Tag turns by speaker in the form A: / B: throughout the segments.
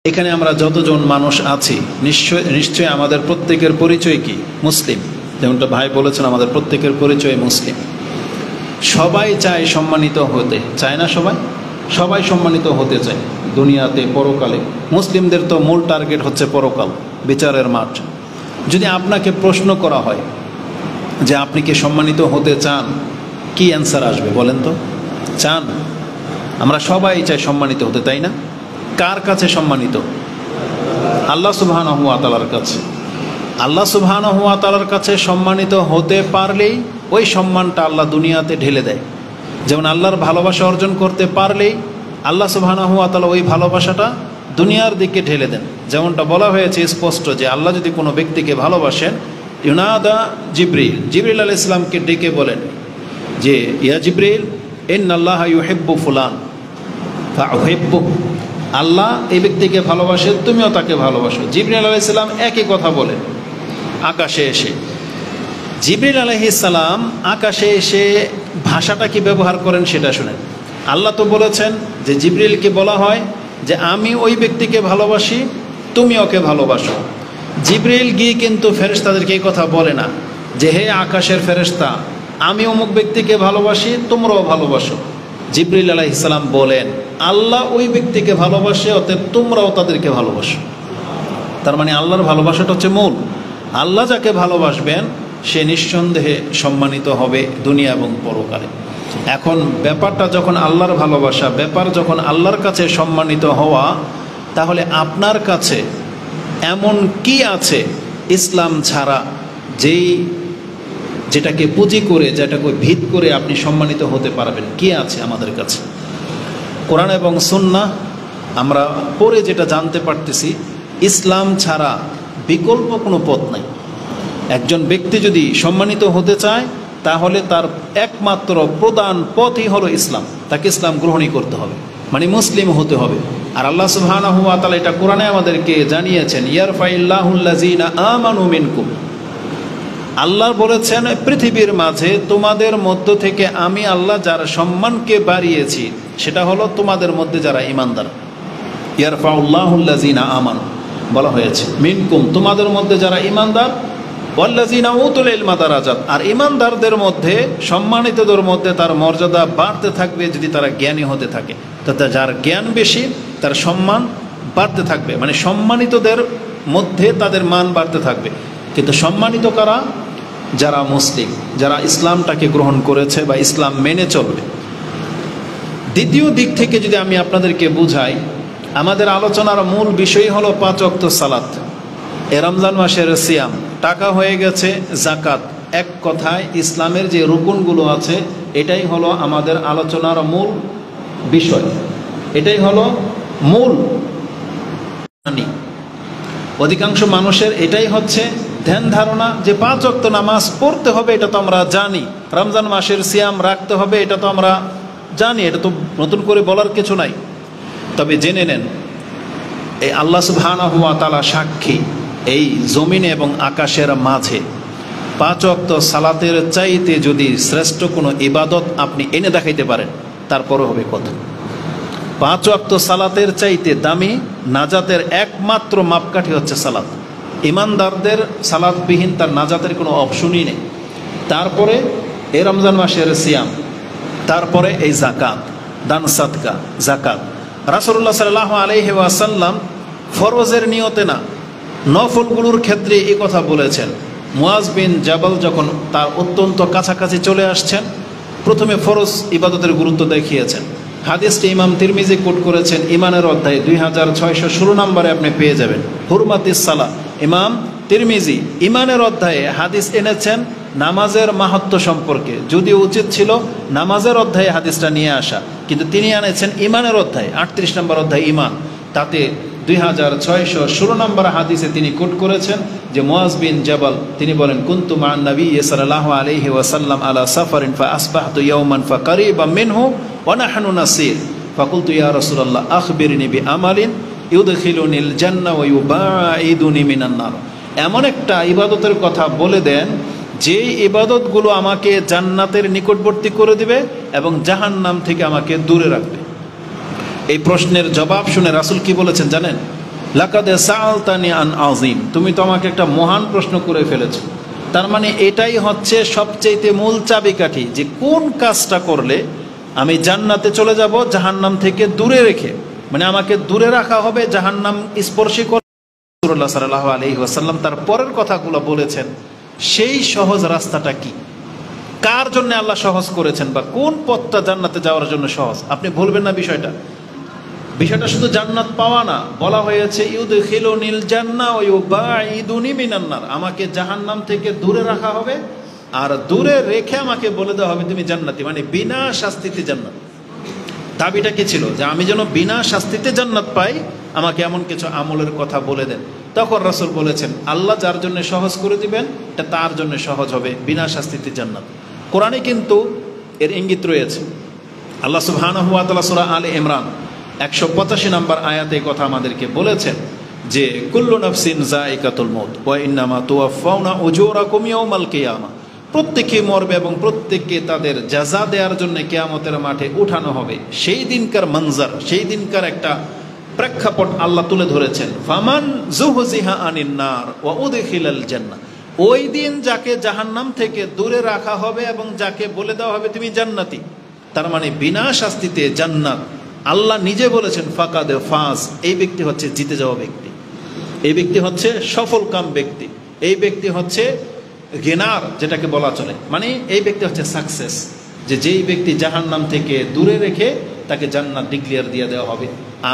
A: এখানে আমরা যতজন মানুষ আছি নিশ্চয়ই আমাদের প্রত্যেকের পরিচয় কি? মুসলিম। যেমনটা ভাই বলেছেন, আমাদের প্রত্যেকের পরিচয় মুসলিম। সবাই চায় সম্মানিত হতে, চায় না? সবাই সম্মানিত হতে চায় দুনিয়াতে, পরকালে। মুসলিমদের তো মূল টার্গেট হচ্ছে পরকাল, বিচারের মাঠ। যদি আপনাকে প্রশ্ন করা হয় যে আপনি কি সম্মানিত হতে চান, কি অ্যান্সার আসবে বলেন তো? চান? আমরা সবাই চাই সম্মানিত হতে, তাই না? কার কাছে সম্মানিত? আল্লাহ সুবহানাহু ওয়া তাআলার কাছে। আল্লাহ সুবহানাহু ওয়া তাআলার কাছে সম্মানিত হতে পারলেই ওই সম্মানটা আল্লাহ দুনিয়াতে ঢেলে দেয়। যেমন আল্লাহর ভালোবাসা অর্জন করতে পারলেই আল্লাহ সুবহানাহু ওয়া তাআলা ওই ভালোবাসাটা দুনিয়ার দিকে ঢেলে দেন। যেমনটা বলা হয়েছে স্পষ্ট যে আল্লাহ যদি কোনো ব্যক্তিকে ভালোবাসেন, ইউনাদা জিবরিল আলাইহিস সালামকে ডেকে বলেন যে ইয়া জিবরিল ইন্নাল্লাহা ইউহিব্বু ফুলান ফাউহিব্বু। আল্লাহ এই ব্যক্তিকে ভালোবাসে, তুমিও তাকে ভালোবাসো। জিবরিল আলাইহিস সালাম একই কথা বলেন আকাশে এসে। জিবরিল আলাইহিস সালাম আকাশে এসে ভাষাটা কি ব্যবহার করেন সেটা শুনেন। আল্লাহ তো বলেছেন যে জিবরিলকে বলা হয় যে আমি ওই ব্যক্তিকে ভালোবাসি, তুমি ওকে ভালোবাসো। জিবরিল গিয়ে কিন্তু ফেরেশতাদেরকে এই কথা বলে না যে হে আকাশের ফেরেশতা, আমি অমুক ব্যক্তিকে ভালোবাসি, তোমরাও ভালোবাসো। জিবরিল আলাইহিস সালাম বলেন আল্লাহ ওই ব্যক্তিকে ভালোবাসে, অতএব তোমরাও তাদেরকে ভালোবাসো। তার মানে আল্লাহর ভালোবাসাটা হচ্ছে মূল। আল্লাহ যাকে ভালোবাসবেন সে নিঃসন্দেহে সম্মানিত হবে দুনিয়া এবং পরকালে। এখন ব্যাপারটা যখন আল্লাহর ভালোবাসা, ব্যাপার যখন আল্লাহর কাছে সম্মানিত হওয়া, তাহলে আপনার কাছে এমন কি আছে ইসলাম ছাড়া যেটাকে পুঁজি করে, যেটাকে ভিত করে আপনি সম্মানিত হতে পারবেন? কি আছে আমাদের কাছে? কোরআন এবং সুন্নাহ আমরা পড়ে যেটা জানতে পারতেছি, ইসলাম ছাড়া বিকল্প কোনো পথ নাই। একজন ব্যক্তি যদি সম্মানিত হতে চায় তাহলে তার একমাত্র প্রধান পথই হলো ইসলাম। তাকে ইসলাম গ্রহণই করতে হবে, মানে মুসলিম হতে হবে। আর আল্লাহ সুবহানাহু ওয়া তাআলা এটা কোরআনে আমাদেরকে জানিয়েছেন, ইয়ারফাইল্লাহুল্লাযীনা আমানু মিনকুম। আল্লাহ বলেছেন পৃথিবীর মাঝে তোমাদের মধ্য থেকে আমি আল্লাহ যার সম্মানকে বাড়িয়েছি সেটা হলো তোমাদের মধ্যে যারা ঈমানদার। ইয়ারফাউল্লাহুল্লাযীনা আমানু বলা হয়েছে, মিনকুম তোমাদের মধ্যে যারা ঈমানদার, ওয়াল্লাযীনা উতুল ইলমা দারাজাত। আর ঈমানদারদের মধ্যে, সম্মানিতদের মধ্যে তার মর্যাদা বাড়তে থাকবে যদি তারা জ্ঞানী হতে থাকে। তো যার জ্ঞান বেশি তার সম্মান বাড়তে থাকবে, মানে সম্মানিতদের মধ্যে তাদের মান বাড়তে থাকবে। কিন্তু সম্মানিত কারা? যারা মুসলিম, যারা ইসলামটাকে গ্রহণ করেছে বা ইসলাম মেনে চলবে। দ্বিতীয় দিক থেকে যদি আমি আপনাদেরকে বুঝাই, আমাদের আলোচনার মূল বিষয় হলো 5 ওয়াক্ত সালাত, এ রমজান মাসের সিয়াম, টাকা হয়ে গেছে জাকাত। এক কথায় ইসলামের যে রুকুনগুলো আছে এটাই হলো আমাদের আলোচনার মূল বিষয়, এটাই হলো মূল। অধিকাংশ মানুষের এটাই হচ্ছে ধ্যান ধারণা যে 5 ওয়াক্ত নামাজ পড়তে হবে, এটা তো আমরা জানি। রমজান মাসের সিয়াম রাখতে হবে, এটা তো আমরা জানি, এটা তো নতুন করে বলার কিছু নাই। তবে জেনে নেন, এই আল্লাহ সুবহানাহু ওয়া তাআলা সাক্ষী, এই জমিনে এবং আকাশের মাঝে 5 ওয়াক্ত সালাতের চাইতে যদি শ্রেষ্ঠ কোনো ইবাদত আপনি এনে দেখাইতে পারেন, তারপরও হবে কথা। 5 ওয়াক্ত সালাতের চাইতে দামি, নাজাতের একমাত্র মাপকাঠি হচ্ছে সালাত। ইমানদারদের সালাতবিহীন তার নাজাতের কোনো অপশনই নেই। তারপরে এই রমজান মাসের সিয়াম, তারপরে এই জাকাত, দান সাদকা, জাকাত। রাসূলুল্লাহ সাল্লাল্লাহু আলাইহি ওয়াসাল্লাম ফরজের নিয়তে না, নফলগুলোর ক্ষেত্রে এই কথা বলেছেন। মুয়াজ বিন জাবাল যখন তার অত্যন্ত কাছাকাছি চলে আসছেন, প্রথমে ফরজ ইবাদতের গুরুত্ব দেখিয়েছেন। হাদিসটি ইমাম তিরমিজি কোট করেছেন, ইমানের অধ্যায় 2616 নম্বরে আপনি পেয়ে যাবেন। হুরমাতিস সালাহ, ইমাম তিরমিজি ইমানের অধ্যায়ে হাদিস এনেছেন নামাজের মাহাত্ম্য সম্পর্কে। যদিও উচিত ছিল নামাজের অধ্যায়ে হাদিসটা নিয়ে আসা, কিন্তু তিনি এনেছেন ইমানের অধ্যায়, 38 নম্বর অধ্যায় ইমান। তাতে 2616 নম্বর হাদিসে তিনি কোট করেছেন যে মুয়াজ বিন জাবাল তিনি বলেন, কুনতু মা'আন নবী সাল্লাল্লাহু আলাইহি ওয়াসাল্লাম আলা সাফারিন ফাআসবাহতু ইয়াওমান ফাকারিবাম মিনহু ওয়া নাহনু নাসির ফাকুলতু ইয়া রাসূলুল্লাহ আখবিরনি বিআমালিন ইউদখিলুনিল জান্নাহ ওয়া ইউবাঈদুনি মিনান নার। এমন একটা ইবাদতের কথা বলে দেন যে ইবাদতগুলো আমাকে জান্নাতের নিকটবর্তী করে দিবে এবং জাহান্নাম থেকে আমাকে দূরে রাখবে। এই প্রশ্নের জবাব শুনে রাসূল কি বলেছেন জানেন? লাকাদ সাআলতানি আন আযীম, তুমি তো আমাকে একটা মহান প্রশ্ন করে ফেলেছো। তার মানে এটাই হচ্ছে সবচেয়ে মূল চাবিকাঠি, যে কোন কাজটা করলে আমি জান্নাতে চলে যাব জাহান্নাম থেকে দূরে রেখে, মানে আমাকে দূরে রাখা হবে জাহান্নাম স্পর্শী করে। রাসূলুল্লাহ সাল্লাল্লাহু আলাইহি ওয়াসাল্লাম তার পরের কথাগুলো বলেছেন, সেই সহজ রাস্তাটা কি, কার জন্য আল্লাহ সহজ করেছেন, বা কোন পথটা জান্নাতে যাওয়ার জন্য সহজ। আপনি বলবেন না বিষয়টা শুধু জান্নাত পাওয়া না, বলা হয়েছে ইউদখিলুনিল জান্নাহ ওয়া ইউবাইদুনি মিনান নার, আমাকে জাহান্নাম থেকে দূরে রাখা হবে আর দূরে রেখে আমাকে বলে দেওয়া হবে তুমি জান্নাতি, মানে বিনা শাস্তিতে জান্নাত। দাবিটা কি ছিল? যে আমি যেন বিনা শাস্তিতে জান্নাত পাই, আমাকে এমন কিছু আমলের কথা বলে দেন। তখন রাসূল বলেছেন, আল্লাহ যার জন্য সহজ করে দিবেন এটা তার জন্য সহজ হবে, বিনা শাস্তিতে জান্নাত। কোরআনে কিন্তু এর ইঙ্গিত রয়েছে। আল্লাহ সুবহানাহু ওয়া তাআলা সূরা আলে ইমরান 185 নম্বর আয়াতে এই কথা আমাদেরকে বলেছেন যে কুল্লু নাফসিন যায়িকাতুল মউত ওয়া ইন্নামা তুওয়াফাউনা উজুরাকুম ইয়াউমাল কিয়ামা, প্রত্যেকে মরবে এবং প্রত্যেককে তাদের জাযা দেওয়ার জন্য কিয়ামতের মাঠে উঠানো হবে। সেই দিনকার মঞ্জার, সেই দিনকার একটা প্রেক্ষাপট আল্লাহ তুলে ধরেছেন। ফামান যুহজিহা আনিন নার ওয়া উদখিলাল জান্নাহ, ওই দিন যাকে জাহান্নাম থেকে দূরে রাখা হবে এবং যাকে বলে দেওয়া হবে তুমি জান্নাতি, তার মানে বিনা শাস্তিতে জান্নাত। আল্লাহ নিজে বলেছেন ফাকাদ ফাজ, এই ব্যক্তি হচ্ছে জিতে যাওয়া ব্যক্তি, এই ব্যক্তি হচ্ছে সফল কাম ব্যক্তি, এই ব্যক্তি হচ্ছে গেনার যেটাকে বলা চলে, মানে এই ব্যক্তি হচ্ছে সাকসেস। যেই ব্যক্তি জাহান্নাম থেকে দূরে রেখে তাকে জান্নাত ডিক্লেয়ার দিয়ে দেওয়া হবে।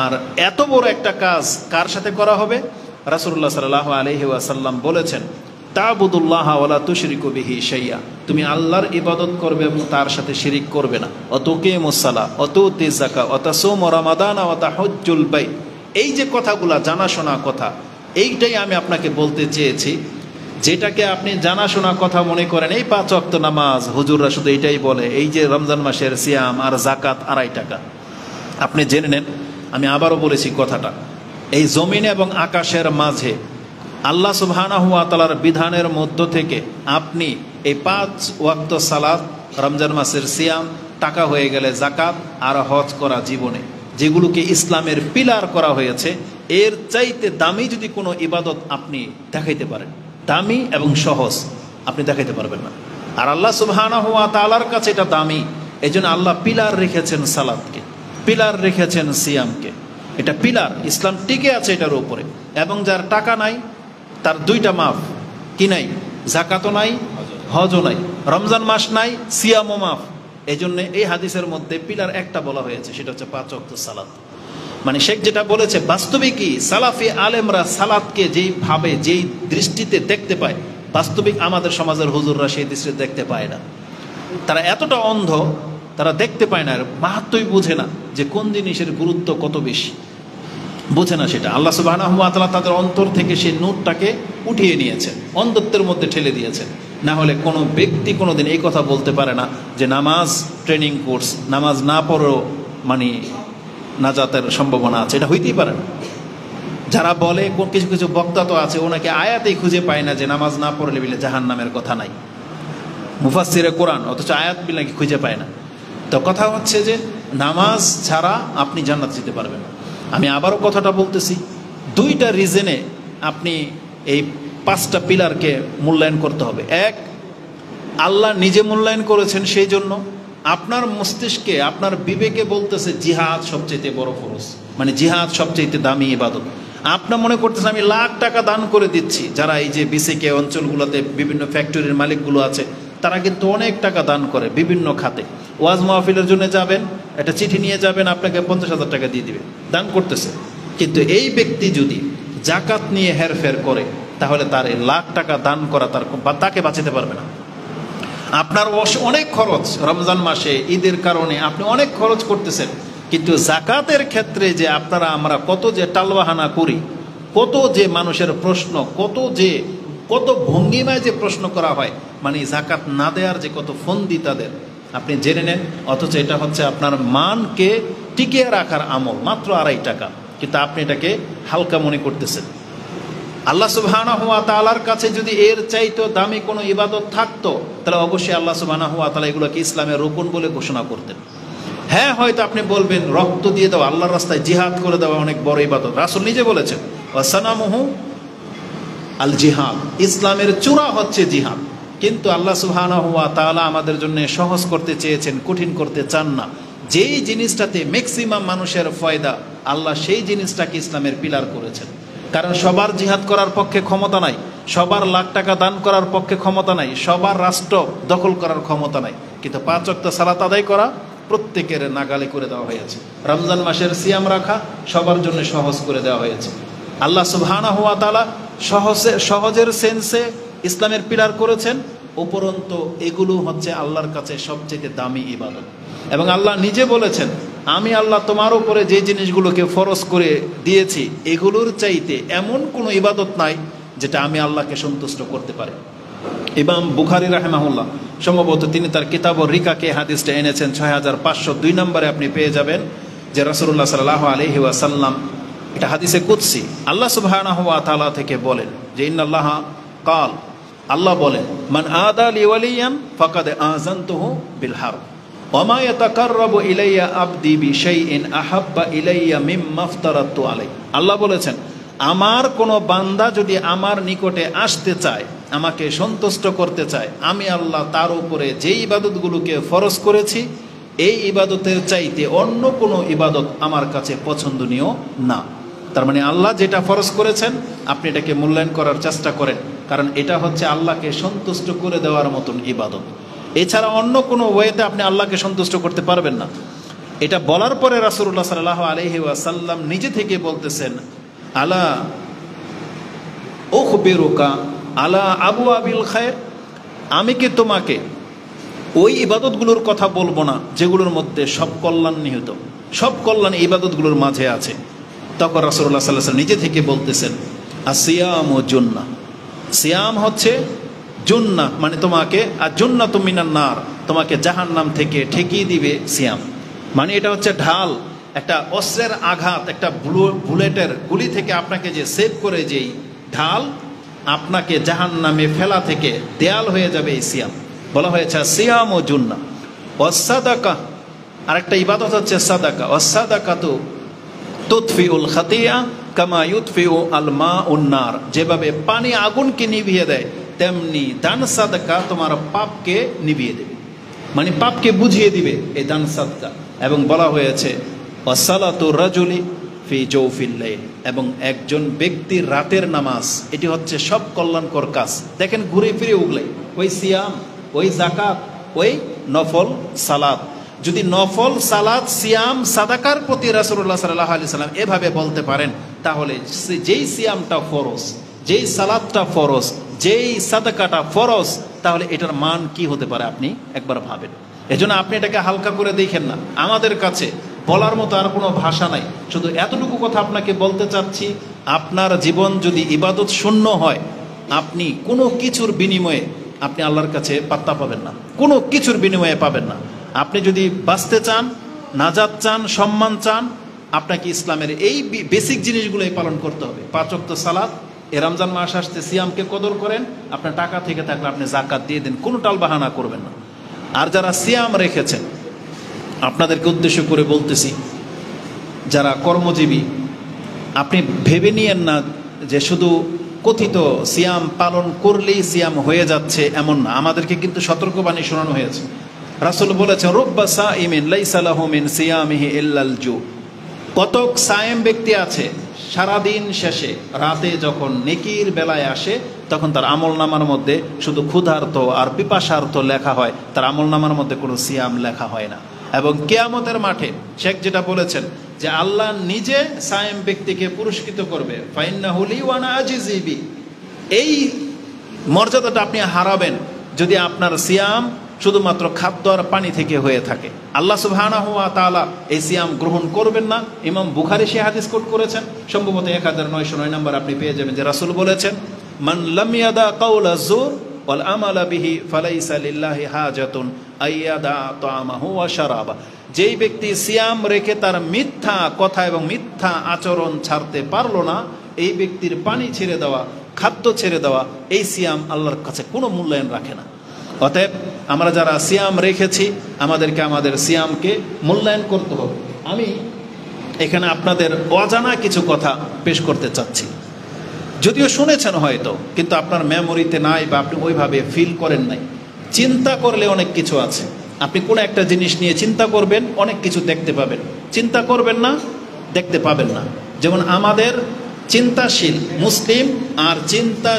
A: আর এত বড় একটা কাজ কার সাথে করা হবে? রাসূলুল্লাহ সাল্লাল্লাহু আলাইহি ওয়াসাল্লাম বলেছেন তা'বুদুল্লাহ ওয়া লা তুশরিকু বিহি শাইআ, তুমি আল্লাহর ইবাদত করবে এবং তার সাথে শিরিক করবে না। অতুকিমুস সালাহ অতুতিজ যাকাত অতাসুমু রমাদান ওয়া তাহুজ্জুল বাইত, এই যে কথাগুলা জানাশোনা কথা, এইটাই আমি আপনাকে বলতে চেয়েছি। যেটাকে আপনি জানাশোনা কথা মনে করেন, এই 5 ওয়াক্ত নামাজ হুজুররা শুধু এটাই বলে, এই যে রমজান মাসের সিয়াম আর জাকাত 2.5 টাকা, আপনি জেনে নেন, আমি আবারও বলেছি কথাটা, এই জমিন এবং আকাশের মাঝে আল্লাহ সুবহানাহু ওয়া তাআলার বিধানের মধ্য থেকে আপনি এই 5 ওয়াক্ত সালাত, রমজান মাসের সিয়াম, টাকা হয়ে গেলে জাকাত আর হজ করা, জীবনে যেগুলোকে ইসলামের পিলার করা হয়েছে, এর চাইতে দামি যদি কোনো ইবাদত আপনি দেখাইতে পারেন, দামি এবং সহজ, আপনি দেখাইতে পারবেন না। আর আল্লাহ সুবহানাহু ওয়া তাআলার কাছে এটা দামি, এই জন্য আল্লাহ পিলার রেখেছেন সালাতকে, পিলার রেখেছেন সিয়ামকে। এটা পিলার, ইসলাম টিকে আছে এটার উপরে। এবং যার টাকা নাই তার 2টা মাফ, কি নাই? জাকাতও নাই, হজও নাই, রমজান মাস নাই, সিয়ামও মাফ। এই জন্য এই হাদিসের মধ্যে পিলার একটা বলা হয়েছে, সেটা হচ্ছে 5 ওয়াক্ত সালাত। মানে শেখ যেটা বলেছে, বাস্তবিকই সালাফি আলেমরা সালাতকে যেইভাবে, যেই দৃষ্টিতে দেখতে পায়, বাস্তবিক আমাদের সমাজের হুজুররা সেই দৃষ্টিতে দেখতে পায় না। তারা এতটা অন্ধ, তারা দেখতে পায় না, মাহাত্ম্যই বুঝে না যে কোন জিনিসের গুরুত্ব কত বেশি, বুঝে না সেটা। আল্লাহ সুবহানাহু ওয়া তাআলা তাদের অন্তর থেকে সেই নূরটাকে উঠিয়ে নিয়েছেন, অন্ধত্বের মধ্যে ঠেলে দিয়েছেন। না হলে কোনো ব্যক্তি কোনোদিন এই কথা বলতে পারে না যে নামাজ ট্রেনিং কোর্স, নামাজ না পড়েও মানে নাজাতের সম্ভাবনা আছে, এটা হইতেই পারে না। যারা বলে, কিছু কিছু বক্তা তো আছে, ওনাকে আয়াতেই খুঁজে পায় না যে নামাজ না পড়লে বিলে জাহান্নামের কথা নাই, মুফাসসিরে কোরআন, অথচ আয়াত নাকি খুঁজে পায় না। তো কথা হচ্ছে যে নামাজ ছাড়া আপনি জান্নাত যেতে পারবেন না। আমি আবারও কথাটা বলতেছি, 2টা রিজনে আপনি এই 5টা পিলারকে মূল্যায়ন করতে হবে। এক, আল্লাহ নিজে মূল্যায়ন করেছেন, সেই জন্য আপনার মস্তিষ্কে, আপনার বিবেকে বলতেছে জিহাদ সবচেয়ে বড় ফরজ, মানে জিহাদ সবচেয়ে দামি ইবাদত। আপনার মনে করতেছেন আমি লাখ টাকা দান করে দিচ্ছি। যারা এই যে বিসিকে অঞ্চলগুলোতে বিভিন্ন ফ্যাক্টরির মালিকগুলো আছে, তারা কিন্তু অনেক টাকা দান করে বিভিন্ন খাতে। ওয়াজ মাহফিলের জন্য যাবেন, একটা চিঠি নিয়ে যাবেন, আপনাকে 50,000 টাকা দিয়ে দিবে, দান করতেছে। কিন্তু এই ব্যক্তি যদি জাকাত নিয়ে হেরফের করে, তাহলে তার এই লাখ টাকা দান করা তাকে বাঁচাতে পারবে না। আপনার অনেক খরচ, রমজান মাসে ঈদের কারণে আপনি অনেক খরচ করতেছেন, কিন্তু জাকাতের ক্ষেত্রে যে আমরা কত যে টালবাহানা করি, কত যে মানুষের প্রশ্ন, কত ভঙ্গিমায় যে প্রশ্ন করা হয়, মানে জাকাত না দেওয়ার যে কত ফন্দি তাদের, আপনি জেনে নেন। অথচ এটা হচ্ছে আপনার মানকে টিকিয়ে রাখার আমল, মাত্র 2.5 টাকা, কিন্তু আপনি এটাকে হালকা মনে করতেছেন। আল্লাহ সুবহানাহু ওয়া তাআলার কাছে যদি এর চাইতে দামি কোনো ইবাদত থাকতো, তাহলে অবশ্যই আল্লাহ সুবহানাহু ওয়া তাআলা এগুলোকে ইসলামের রুকন বলে ঘোষণা করতেন। হ্যাঁ, হয়তো আপনি বলবেন রক্ত দিয়ে দেওয়া, আল্লাহর রাস্তায় জিহাদ করে দেওয়া অনেক বড় ইবাদত। রাসূল নিজে বলেছেন ওয়া সানামুহু আল জিহাদ, ইসলামের চূড়া হচ্ছে জিহাদ। কিন্তু আল্লাহ সুবহানাহু ওয়া তাআলা আমাদের জন্য সহজ করতে চেয়েছেন, কঠিন করতে চান না। যেই জিনিসটাতে ম্যাক্সিমাম মানুষের ফায়দা, আল্লাহ সেই জিনিসটাকে ইসলামের পিলার করেছেন। কারণ সবার জিহাদ করার পক্ষে ক্ষমতা নাই, সবার লাখ টাকা দান করার পক্ষে ক্ষমতা নাই, সবার রাষ্ট্র দখল করার ক্ষমতা নাই, কিন্তু 5 ওয়াক্ত সালাত আদায় করা প্রত্যেকের নাগালে করে দেওয়া হয়েছে। রমজান মাসের সিয়াম রাখা সবার জন্য সহজ করে দেওয়া হয়েছে। আল্লাহ সুবহানাহু ওয়া তাআলা সহজের সেন্সে ইসলামের পিলার করেছেন। উপরন্তু এগুলো হচ্ছে আল্লাহর কাছে সবচেয়ে দামি ইবাদত। এবং আল্লাহ নিজে বলেছেন, আমি আল্লাহ তোমার উপরে যে জিনিসগুলোকে ফরজ করে দিয়েছি এগুলোর চাইতে এমন কোনো ইবাদত নাই যেটা আমি আল্লাহকে সন্তুষ্ট করতে পারি। ইমাম বুখারী রাহিমাহুল্লাহ সম্ভবত তিনি তার কিতাবুর রিকাকে হাদিসটা এনেছেন 6502 নম্বরে আপনি পেয়ে যাবেন, যে রাসূলুল্লাহ সাল্লাল্লাহু আলাইহি ওয়াসাল্লাম, এটা হাদিসে কুদসি, আল্লাহ সুবহানাহু ওয়া তাআলা থেকে বলেন যে ইন্নাল্লাহা কাল, আল্লাহ বলেন, মান আদা লি ওয়ালিয়ান ফাকাদ আযানতুহু বিল হারব ওয়া মা ইয়াতাকাররাবু ইলাইয়া আবদি বিশাইইন আহাব্বা ইলাইয়া মিম্মা আফতারাতু আলাইহি। আল্লাহ বলেছেন, আমার কোনো বান্দা যদি আমার নিকটে আসতে চায়, আমাকে সন্তুষ্ট করতে চায়, আমি আল্লাহ তার উপরে যেই ইবাদতগুলোকে ফরজ করেছি এই ইবাদতের চাইতে অন্য কোনো ইবাদত আমার কাছে পছন্দনীয় না। তার মানে আল্লাহ যেটা ফরজ করেছেন আপনি এটাকে মূল্যায়ন করার চেষ্টা করেন, কারণ এটা হচ্ছে আল্লাহকে সন্তুষ্ট করে দেওয়ার মতন ইবাদত। এছাড়া অন্য কোনো ওয়েতে আপনি আল্লাহকে সন্তুষ্ট করতে পারবেন না। এটা বলার পরে রাসূলুল্লাহ সাল্লাল্লাহু আলাইহি ওয়াসাল্লাম নিজে থেকে বলতেছেন, আলা উখবিরুকা আলা আবওয়াবিল খায়র, আমি কি তোমাকে ওই ইবাদতগুলোর কথা বলবো না যেগুলোর মধ্যে সব কল্যাণ নিহিত, সব কল্যাণ ইবাদতগুলোর মাঝে আছে? তখন রাসূলুল্লাহ সাল্লাল্লাহু আলাইহি ওয়াসাল্লাম নিজে থেকে বলতেছেন, আসিয়ামু জুন্নাহ, সিয়াম হচ্ছে জুন্নাহ, মানে তোমাকে, আর জুন্নাতু মিনান নার, তোমাকে জাহান্নাম থেকে ঠেকিয়ে দিবে সিয়াম। মানে এটা হচ্ছে ঢাল, একটা অস্ত্রের আঘাত, একটা বুলেটের গুলি থেকে আপনাকে যে সেভ করে যেই ঢাল, আপনাকে জাহান্নামে ফেলা থেকে দেয়াল হয়ে যাবে এই সিয়াম। বলা হয়েছে সিয়াম ও জুন্নাহ। ওয়াসাদাকা, আরেকটা ইবাদত হচ্ছে সাদাকা। ওয়াসাদাকাতু তুতফিউল খাতিয়া কামা ইউতফিউ আল মাউন নার, যেভাবে পানি আগুনকে নিভিয়ে দেয় তেমনি দান সাদাকা তোমার পাপকে নিভিয়ে দেবে, মানে পাপকে বুঝিয়ে দিবে এই দান সাদকা। এবং বলা হয়েছে ওয়াসালাতু রাজুলি ফি জৌফিল লাইল, এবং একজন ব্যক্তির রাতের নামাজ, এটি হচ্ছে সব কল্যাণকর কাজ। দেখেন ঘুরে ফিরে উগলাই ওই সিয়াম, ওই যাকাত, ওই নফল সালাত। যদি নফল সালাত, সিয়াম, সাদাকার প্রতি রাসূলুল্লাহ সাল্লাল্লাহু আলাইহি সাল্লাম এভাবে বলতে পারেন, তাহলে যেই সিয়ামটা ফরজ, যেই সালাতটা ফরজ, যেই সাদাকাটা ফরজ, তাহলে এটার মান কি হতে পারে আপনি একবার ভাবেন। এজন্য আপনি এটাকে হালকা করে দেখেন না। আমাদের কাছে বলার মতো আর কোনো ভাষা নাই, শুধু এতটুকু কথা আপনাকে বলতে চাচ্ছি, আপনার জীবন যদি ইবাদত শূন্য হয়, আপনি কোনো কিছুর বিনিময়ে আপনি আল্লাহর কাছে পাত্তা পাবেন না, কোনো কিছুর বিনিময়ে পাবেন না। আপনি যদি বাঁচতে চান, নাজাত চান, সম্মান চান, আপনাকে ইসলামের এই বেসিক জিনিসগুলোই পালন করতে হবে। 5 ওয়াক্ত সালাত, এ রমজান মাস আসতে সিয়ামকে কদর করেন, আপনার টাকা থেকে থাকলে আপনি যাকাত দিয়ে দেন, কোনো টালবাহানা করবেন না। আর যারা সিয়াম রেখেছেন, আপনাদেরকে উদ্দেশ্য করে বলতেছি, যারা কর্মজীবী, আপনি ভেবে নিয়েন না যে শুধু কথিত সিয়াম পালন করলেই সিয়াম হয়ে যাচ্ছে, এমন না। আমাদেরকে কিন্তু সতর্কবাণী শোনানো হয়েছে। রাসূল বলেছেন, রুব্বা সাইমিন লাইসা লাহু মিন সিয়ামিহি ইল্লাল জু, কতক সায়েম ব্যক্তি আছে সারাদিন শেষে রাতে যখন নেকির বেলায় আসে তখন তার আমলনামার মধ্যে শুধু ক্ষুধার্ত আর পিপাসার্ত লেখা হয়, তার আমলনামার মধ্যে কোনো সিয়াম লেখা হয় না। এবং কিয়ামতের মাঠে শেখ যেটা বলেছেন যে আল্লাহ নিজে সায়েম ব্যক্তিকে পুরস্কৃত করবে, ফাইন্নাহু লি ওয়া আনা আজিজি বি। এই মর্যাদাটা আপনি হারাবেন যদি আপনার সিয়াম শুধুমাত্র খাদ্য আর পানি থেকে হয়ে থাকে। আল্লাহ সুবহানাহু ওয়া তাআলা এই সিয়াম গ্রহণ করবেন না। ইমাম বুখারী সে হাদিস কোট করেছেন, সম্ভবত 1909 নম্বর আপনি পেয়ে যাবেন, যে রাসূল বলেছেন, মান লাম ইয়াদা কাওলা যুর ওয়াল আমালা বিহি ফালাইসা লিল্লাহি হাজাতুন আইয়াদা তাআমাহু ওয়া শারাবা। যেই ব্যক্তি সিয়াম রেখে তার মিথ্যা কথা এবং মিথ্যা আচরণ ছাড়তে পারলো না, এই ব্যক্তির পানি ছেড়ে দেওয়া, খাদ্য ছেড়ে দেওয়া, এই সিয়াম আল্লাহর কাছে কোনো মূল্যায়ন রাখে না। অতএব আমরা যারা সিয়াম রেখেছি আমাদেরকে আমাদের সিয়ামকে মূল্যায়ন করতে হবে। আমি এখানে আপনাদের অজানা কিছু কথা পেশ করতে চাচ্ছি। যদিও শুনেছেন হয়তো, কিন্তু আপনার মেমোরিতে নাই বা আপনি ওইভাবে ফিল করেন নাই। চিন্তা করলে অনেক কিছু আছে। আপনি কোনো একটা জিনিস নিয়ে চিন্তা করবেন, অনেক কিছু দেখতে পাবেন। চিন্তা করবেন না, দেখতে পাবেন না। যেমন আমাদের চিন্তাশীল মুসলিম আর চিন্তা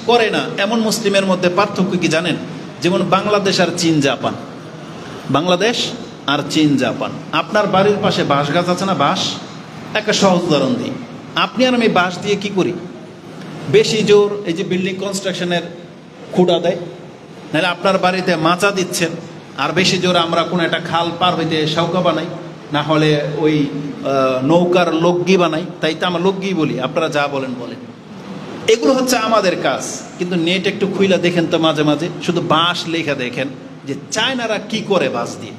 A: করে না এমন মুসলিমের মধ্যে পার্থক্য কি জানেন? যেমন বাংলাদেশ আর চীন জাপান, বাংলাদেশ আর চীন জাপান। আপনার বাড়ির পাশে বাঁশ গাছ আছে না? বাঁশ, একটা সহজ উদাহরণ দিই। আপনি আর আমি বাঁশ দিয়ে কি করি? বেশি জোর এই যে বিল্ডিং কনস্ট্রাকশনের খুঁটা দেয়, নাহলে আপনার বাড়িতে মাচা দিচ্ছেন, আর বেশি জোর আমরা কোনো একটা খাল পার হইতে সাউকা বানাই, না হলে ওই নৌকার লগ্গি বানাই। তাই তো আমরা লগ্গি বলি, আপনারা যা বলেন বলেন। এগুলো হচ্ছে আমাদের কাজ। কিন্তু নেট একটু খুইলা দেখেন তো মাঝে মাঝে, শুধু বাঁশ লেখা দেখেন যে চায়নারা কি করে বাঁশ দিয়ে।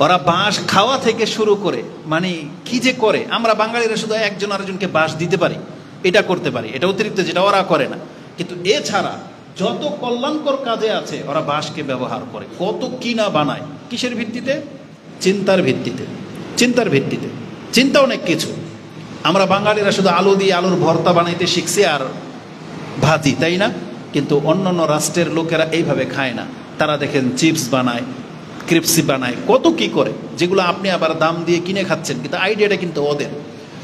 A: ওরা বাঁশ খাওয়া থেকে শুরু করে মানে কি যে করে। আমরা বাঙালিরা শুধু একজন আরেকজনকে বাঁশ দিতে পারি, এটা করতে পারি, এটা অতিরিক্ত, যেটা ওরা করে না। কিন্তু এছাড়া যত কল্যাণকর কাজে আছে ওরা বাঁশকে ব্যবহার করে। কত কি না বানায়, কিসের ভিত্তিতে? চিন্তার ভিত্তিতে। চিন্তার ভিত্তিতে চিন্তা অনেক কিছু। আমরা বাঙালিরা শুধু আলু দিয়ে আলুর ভর্তা বানাইতে শিখছি আর ভাজি, তাই না? কিন্তু অন্যান্য রাষ্ট্রের লোকেরা এইভাবে খায় না। তারা দেখেন চিপস বানায়, ক্রিপসি বানায়, কত কি করে, যেগুলো আপনি আবার দাম দিয়ে কিনে খাচ্ছেন, কিন্তু আইডিয়াটা কিন্তু ওদের।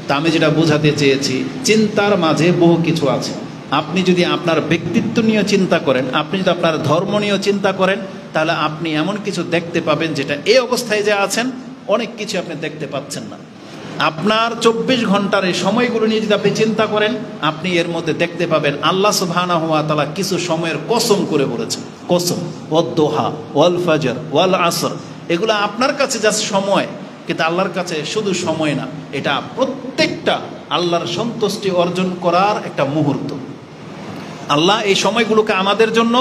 A: তা আমি যেটা বোঝাতে চেয়েছি, চিন্তার মাঝে বহু কিছু আছে। আপনি যদি আপনার ব্যক্তিত্ব নিয়ে চিন্তা করেন, আপনি যদি আপনার ধর্ম নিয়ে চিন্তা করেন, তাহলে আপনি এমন কিছু দেখতে পাবেন যেটা এই অবস্থায় যে আছেন অনেক কিছু আপনি দেখতে পাচ্ছেন না। আপনার 24 ঘন্টার এই সময়গুলো নিয়ে যদি আপনি চিন্তা করেন, আপনি এর মধ্যে দেখতে পাবেন আল্লাহ সুবহানাহু ওয়া তাআলা কিছু সময়ের কসম করে বলেছেন। কসম, ওয়াদ-দুহা ওয়াল ফাজর ওয়াল আসর, এগুলো আপনার কাছে যা সময়, কিন্তু আল্লাহর কাছে শুধু সময় না, এটা প্রত্যেকটা আল্লাহর সন্তুষ্টি অর্জন করার একটা মুহূর্ত। আল্লাহ এই সময়গুলোকে আমাদের জন্য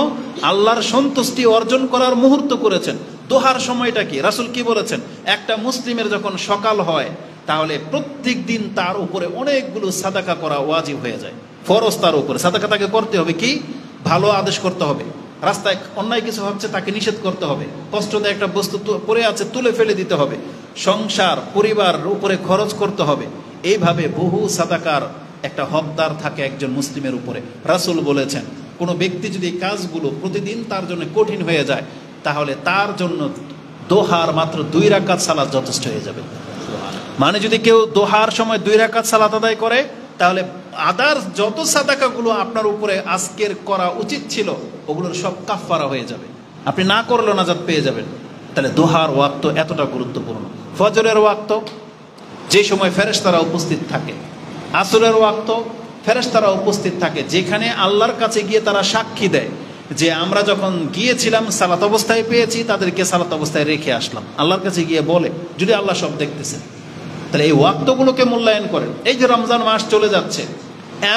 A: আল্লাহর সন্তুষ্টি অর্জন করার মুহূর্ত করেছেন। দোহার সময়টা কি? রাসূল কি বলেছেন? একটা মুসলিমের যখন সকাল হয়, তাহলে প্রত্যেক দিন তার উপরে অনেকগুলো সাদাকা করা ওয়াজিব হয়ে যায়, ফরজ তার উপরে। সাদাকা তাকে করতে হবে কি? ভালো আদেশ করতে হবে, রাস্তায় অন্যায় কিছু হচ্ছে তাকে নিষেধ করতে হবে, কষ্টদায়ক একটা বস্তু পড়ে আছে তুলে ফেলে দিতে হবে, সংসার পরিবার উপরে খরচ করতে হবে। এইভাবে বহু সাদাকার একটা হকদার থাকে একজন মুসলিমের উপরে। রাসূল বলেছেন, কোনো ব্যক্তি যদি কাজগুলো প্রতিদিন তার জন্য কঠিন হয়ে যায়, তাহলে তার জন্য দোহার মাত্র 2 রাকাত সালাত যথেষ্ট হয়ে যাবে। মানে যদি কেউ দোহার সময় 2 রাকাত সালাত আদায় করে, তাহলে আদার্স যত সাদাকাগুলো আপনার উপরে আজকের করা উচিত ছিল, ওগুলোর সব কাফফারা হয়ে যাবে। আপনি না করলেও নাজাত পেয়ে যাবেন। তাহলে দোহার ওয়াক্ত এতটা গুরুত্বপূর্ণ। ফজরের ওয়াক্ত, যে সময় ফেরেশতারা উপস্থিত থাকে। আসরের ওয়াক্ত, ফেরেশতারা উপস্থিত থাকে, যেখানে আল্লাহর কাছে গিয়ে তারা সাক্ষী দেয় যে আমরা যখন গিয়েছিলাম সালাত অবস্থায় পেয়েছি, তাদেরকে সালাত অবস্থায় রেখে আসলাম। আল্লাহর কাছে গিয়ে বলে, যদি আল্লাহ সব দেখতেছেন। তাহলে এই ওয়াক্তগুলোকে মূল্যায়ন করেন। এই যে রমজান মাস চলে যাচ্ছে,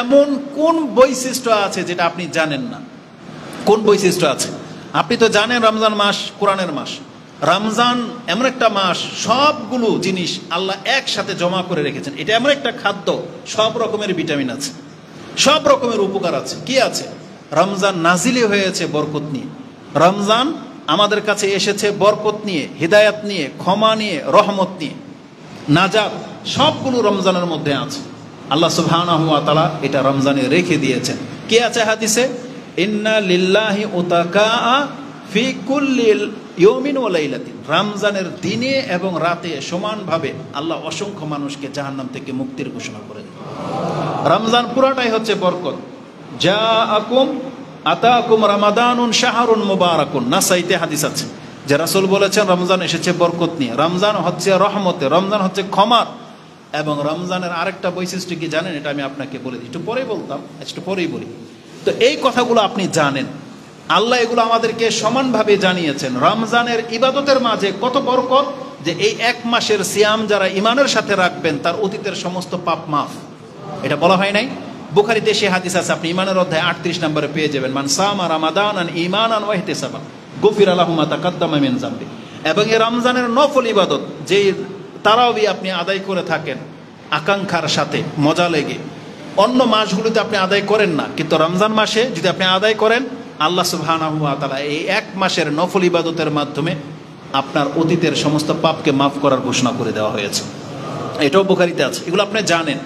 A: এমন কোন বৈশিষ্ট্য আছে যেটা আপনি জানেন না? কোন বৈশিষ্ট্য আছে? আপনি তো জানেন রমজান মাস কোরআনের মাস। রমজান এমন একটা মাস, সবগুলো জিনিস আল্লাহ একসাথে জমা করে রেখেছেন। এটা এমন একটা খাদ্য, সব রকমের ভিটামিন আছে, সব রকমের উপকার আছে। কি আছে? রমজান নাজিলে হয়েছে বরকত নিয়ে। রমজান আমাদের কাছে এসেছে বরকত নিয়ে, হিদায়াত নিয়ে, ক্ষমা নিয়ে, রহমত নিয়ে, নাজাত, সবগুলো রমজানের মধ্যে আছে। আল্লাহ সুবহানাহু ওয়া তাআলা এটা রমজানে রেখে দিয়েছেন। কি আছে হাদিসে? ইন্না লিল্লাহি উতাকা ফি কুল্লি ইয়াউমিন ওয়া লাইলাতিন। রমজানের দিনে এবং রাতে সমানভাবে আল্লাহ অসংখ্য মানুষকে জাহান্নাম থেকে মুক্তির ঘোষণা করে দেন। রমজান পুরাটাই হচ্ছে বরকত। জাআকুম আতাকুম রমাদানুন শাহরুন মুবারাকুন। নাসাইতে হাদিস আছে যে রাসূল বলেছেন রমজান এসেছে বরকত নিয়ে, রমজান হচ্ছে রহমতে, রমজান হচ্ছে ক্ষমার। এবং রমজানের আরেকটা বৈশিষ্ট্য কি জানেন? এটা আমি আপনাকে বলে দিই, একটু পরেই বলতাম, একটু পরেই বলি। তো এই কথাগুলো আপনি জানেন, আল্লাহ এগুলো আমাদেরকে সমানভাবে জানিয়েছেন। রমজানের ইবাদতের মাঝে কত বরকত, যে এই 1 মাসের সিয়াম যারা ইমানের সাথে রাখবেন, তার অতীতের সমস্ত পাপ মাফ। এটা বলা হয় নাই? বুখারীতে সে হাদিস আছে, আপনি ইমানের অধ্যায় 38 নম্বরে পেয়ে যাবেন। মান সামা রামাদানান ঈমানান ওয়া ইহতিসাবান গুফিরা লাহু মা তাকাদ্দামা মিন যামবি। এবং এই রমজানের নফল ইবাদত, যে তারাবি আপনি আদায় করে থাকেন আকাঙ্ক্ষার সাথে, মজা লেগে, অন্য মাসগুলোতে আপনি আদায় করেন না, কিন্তু রমজান মাসে যদি আপনি আদায় করেন, আল্লাহ সুবহানাহু ওয়া তাআলা এই 1 মাসের নফল ইবাদতের মাধ্যমে আপনার অতীতের সমস্ত পাপকে মাফ করার ঘোষণা করে দেওয়া হয়েছে। এটাও বুখারীতে আছে, এগুলো আপনি জানেন।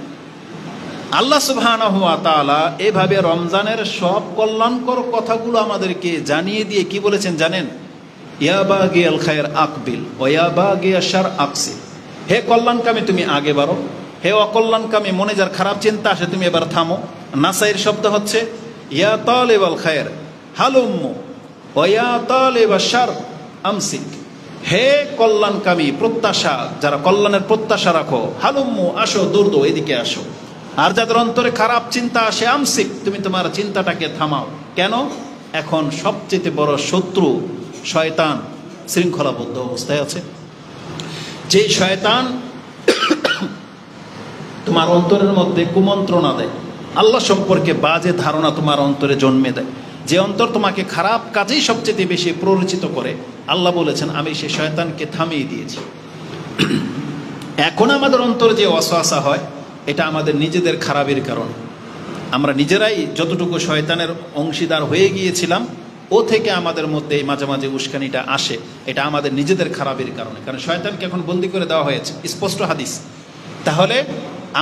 A: আল্লাহ সুবহানাহু ওয়া তাআলা এভাবে রমজানের সব কল্যাণকর কথাগুলো আমাদেরকে জানিয়ে দিয়ে কি বলেছেন জানেন? ইয়া বাগিয়াল খায়র আকবিল ওয়া ইয়া বাগিয়াশ শার আকসির। হে কল্যাণকামী তুমি আগে বাড়ো, হে অকল্যাণকামী মনে যার খারাপ চিন্তা আসে তুমি এবার থামো। নাসাইর শব্দ হচ্ছে ইয়া তালিবাল খায়র হালুম্মু ওয়া ইয়া তালিবাশ শার আমসিক। হে কল্যাণকামী প্রত্যাশা, যারা কল্যাণের প্রত্যাশা রাখো, হালুম্মু আসো, দৌড় এদিকে আসো। আর যাদের অন্তরে খারাপ চিন্তা আসে, আমসিক তুমি তোমার চিন্তাটাকে থামাও। কেন? এখন সবচেয়ে বড় শত্রু শয়তান শৃঙ্খলাবদ্ধ অবস্থায় আছে। যে শয়তান তোমার অন্তরের মধ্যে কুমন্ত্রণা দেয়, আল্লাহ সম্পর্কে বাজে ধারণা তোমার অন্তরে জন্মে দেয়, যে অন্তর তোমাকে খারাপ কাজেই সবচেয়ে বেশি প্ররোচিত করে, আল্লাহ বলেছেন আমি সেই শয়তানকে থামিয়ে দিয়েছি। এখন আমাদের অন্তরে যে ওয়াসওয়াসা হয়, এটা আমাদের নিজেদের খারাপের কারণে। আমরা নিজেরাই যতটুকু শয়তানের অংশীদার হয়ে গিয়েছিলাম, ও থেকে আমাদের মধ্যে মাঝে মাঝে উস্কানিটা আসে, এটা আমাদের নিজেদের খারাপের কারণে। কারণ শয়তানকে এখন বন্দী করে দেওয়া হয়েছে, স্পষ্ট হাদিস। তাহলে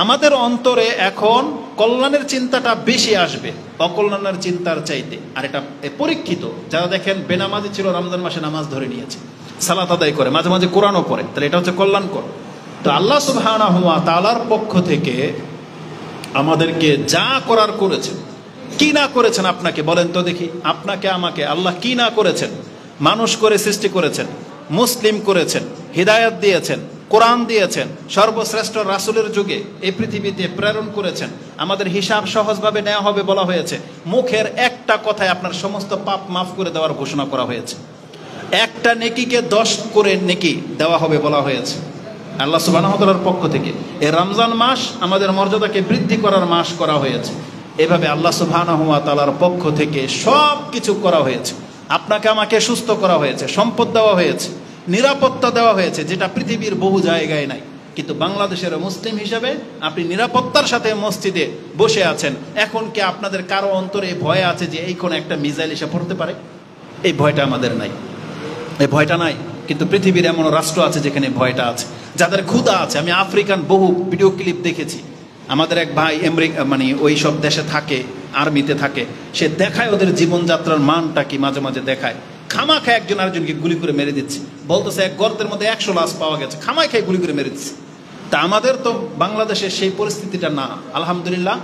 A: আমাদের অন্তরে এখন কল্যাণের চিন্তাটা বেশি আসবে অকল্যাণের চিন্তার চাইতে। আর এটা পরীক্ষিত, যারা দেখেন বেনামাজি ছিল, রমজান মাসে নামাজ ধরে নিয়েছে, সালাত আদায় করে, মাঝে মাঝে কোরআনও পড়ে, তাহলে এটা হচ্ছে কল্যাণকর। তো আল্লাহ সুবহানাহু ওয়া তাআলার পক্ষ থেকে আমাদেরকে যা করার করেছেন, কি না করেছেন আপনাকে বলেন তো দেখি। আপনাকে আমাকে আল্লাহ কি না করেছেন? মানুষ করে সৃষ্টি করেছেন, মুসলিম করেছেন, হিদায়াত দিয়েছেন, কোরআন দিয়েছেন, সর্বশ্রেষ্ঠ রাসূলের যুগে এই পৃথিবীতে প্রেরণ করেছেন, আমাদের হিসাব সহজভাবে নেওয়া হবে বলা হয়েছে, মুখের একটা কথায় আপনার সমস্ত পাপ মাফ করে দেওয়ার ঘোষণা করা হয়েছে, একটা নেকিকে 10 করে নেকি দেওয়া হবে বলা হয়েছে আল্লাহ সুবহানাহু ওয়া তাআলার পক্ষ থেকে। এই রমজান মাস আমাদের মর্যাদাকে বৃদ্ধি করার মাস করা হয়েছে। এভাবে আল্লাহ সুবহানাহু ওয়া তাআলার পক্ষ থেকে সব কিছু করা হয়েছে। আপনাকে আমাকে সুস্থ করা হয়েছে, সম্পদ দেওয়া হয়েছে, নিরাপত্তা দেওয়া হয়েছে, যেটা পৃথিবীর বহু জায়গায় নাই। কিন্তু বাংলাদেশের মুসলিম হিসাবে আপনি নিরাপত্তার সাথে মসজিদে বসে আছেন। এখন কি আপনাদের কারো অন্তরে ভয় আছে যে এই কোনো একটা মিসাইল এসে পড়তে পারে? এই ভয়টা আমাদের নাই, এই ভয়টা নাই। কিন্তু পৃথিবীর এমন রাষ্ট্র আছে যেখানে ভয়টা আছে, যাদের ক্ষুধা আছে। আমি আফ্রিকান বহু ভিডিও ক্লিপ দেখেছি। আমাদের এক ভাই মানে ওই সব দেশে থাকে, আর্মিতে থাকে, সে দেখায় ওদের জীবনযাত্রার মানটা কি, মাঝে মাঝে দেখায় খামাখায় একজন আরেকজনকে গুলি করে মেরে দিচ্ছে, বলতেছে এক গর্তের মধ্যে 100 লাশ পাওয়া গেছে, খামাখায় গুলি করে মেরে দিচ্ছে। তা আমাদের তো বাংলাদেশে সেই পরিস্থিতিটা না, আলহামদুলিল্লাহ।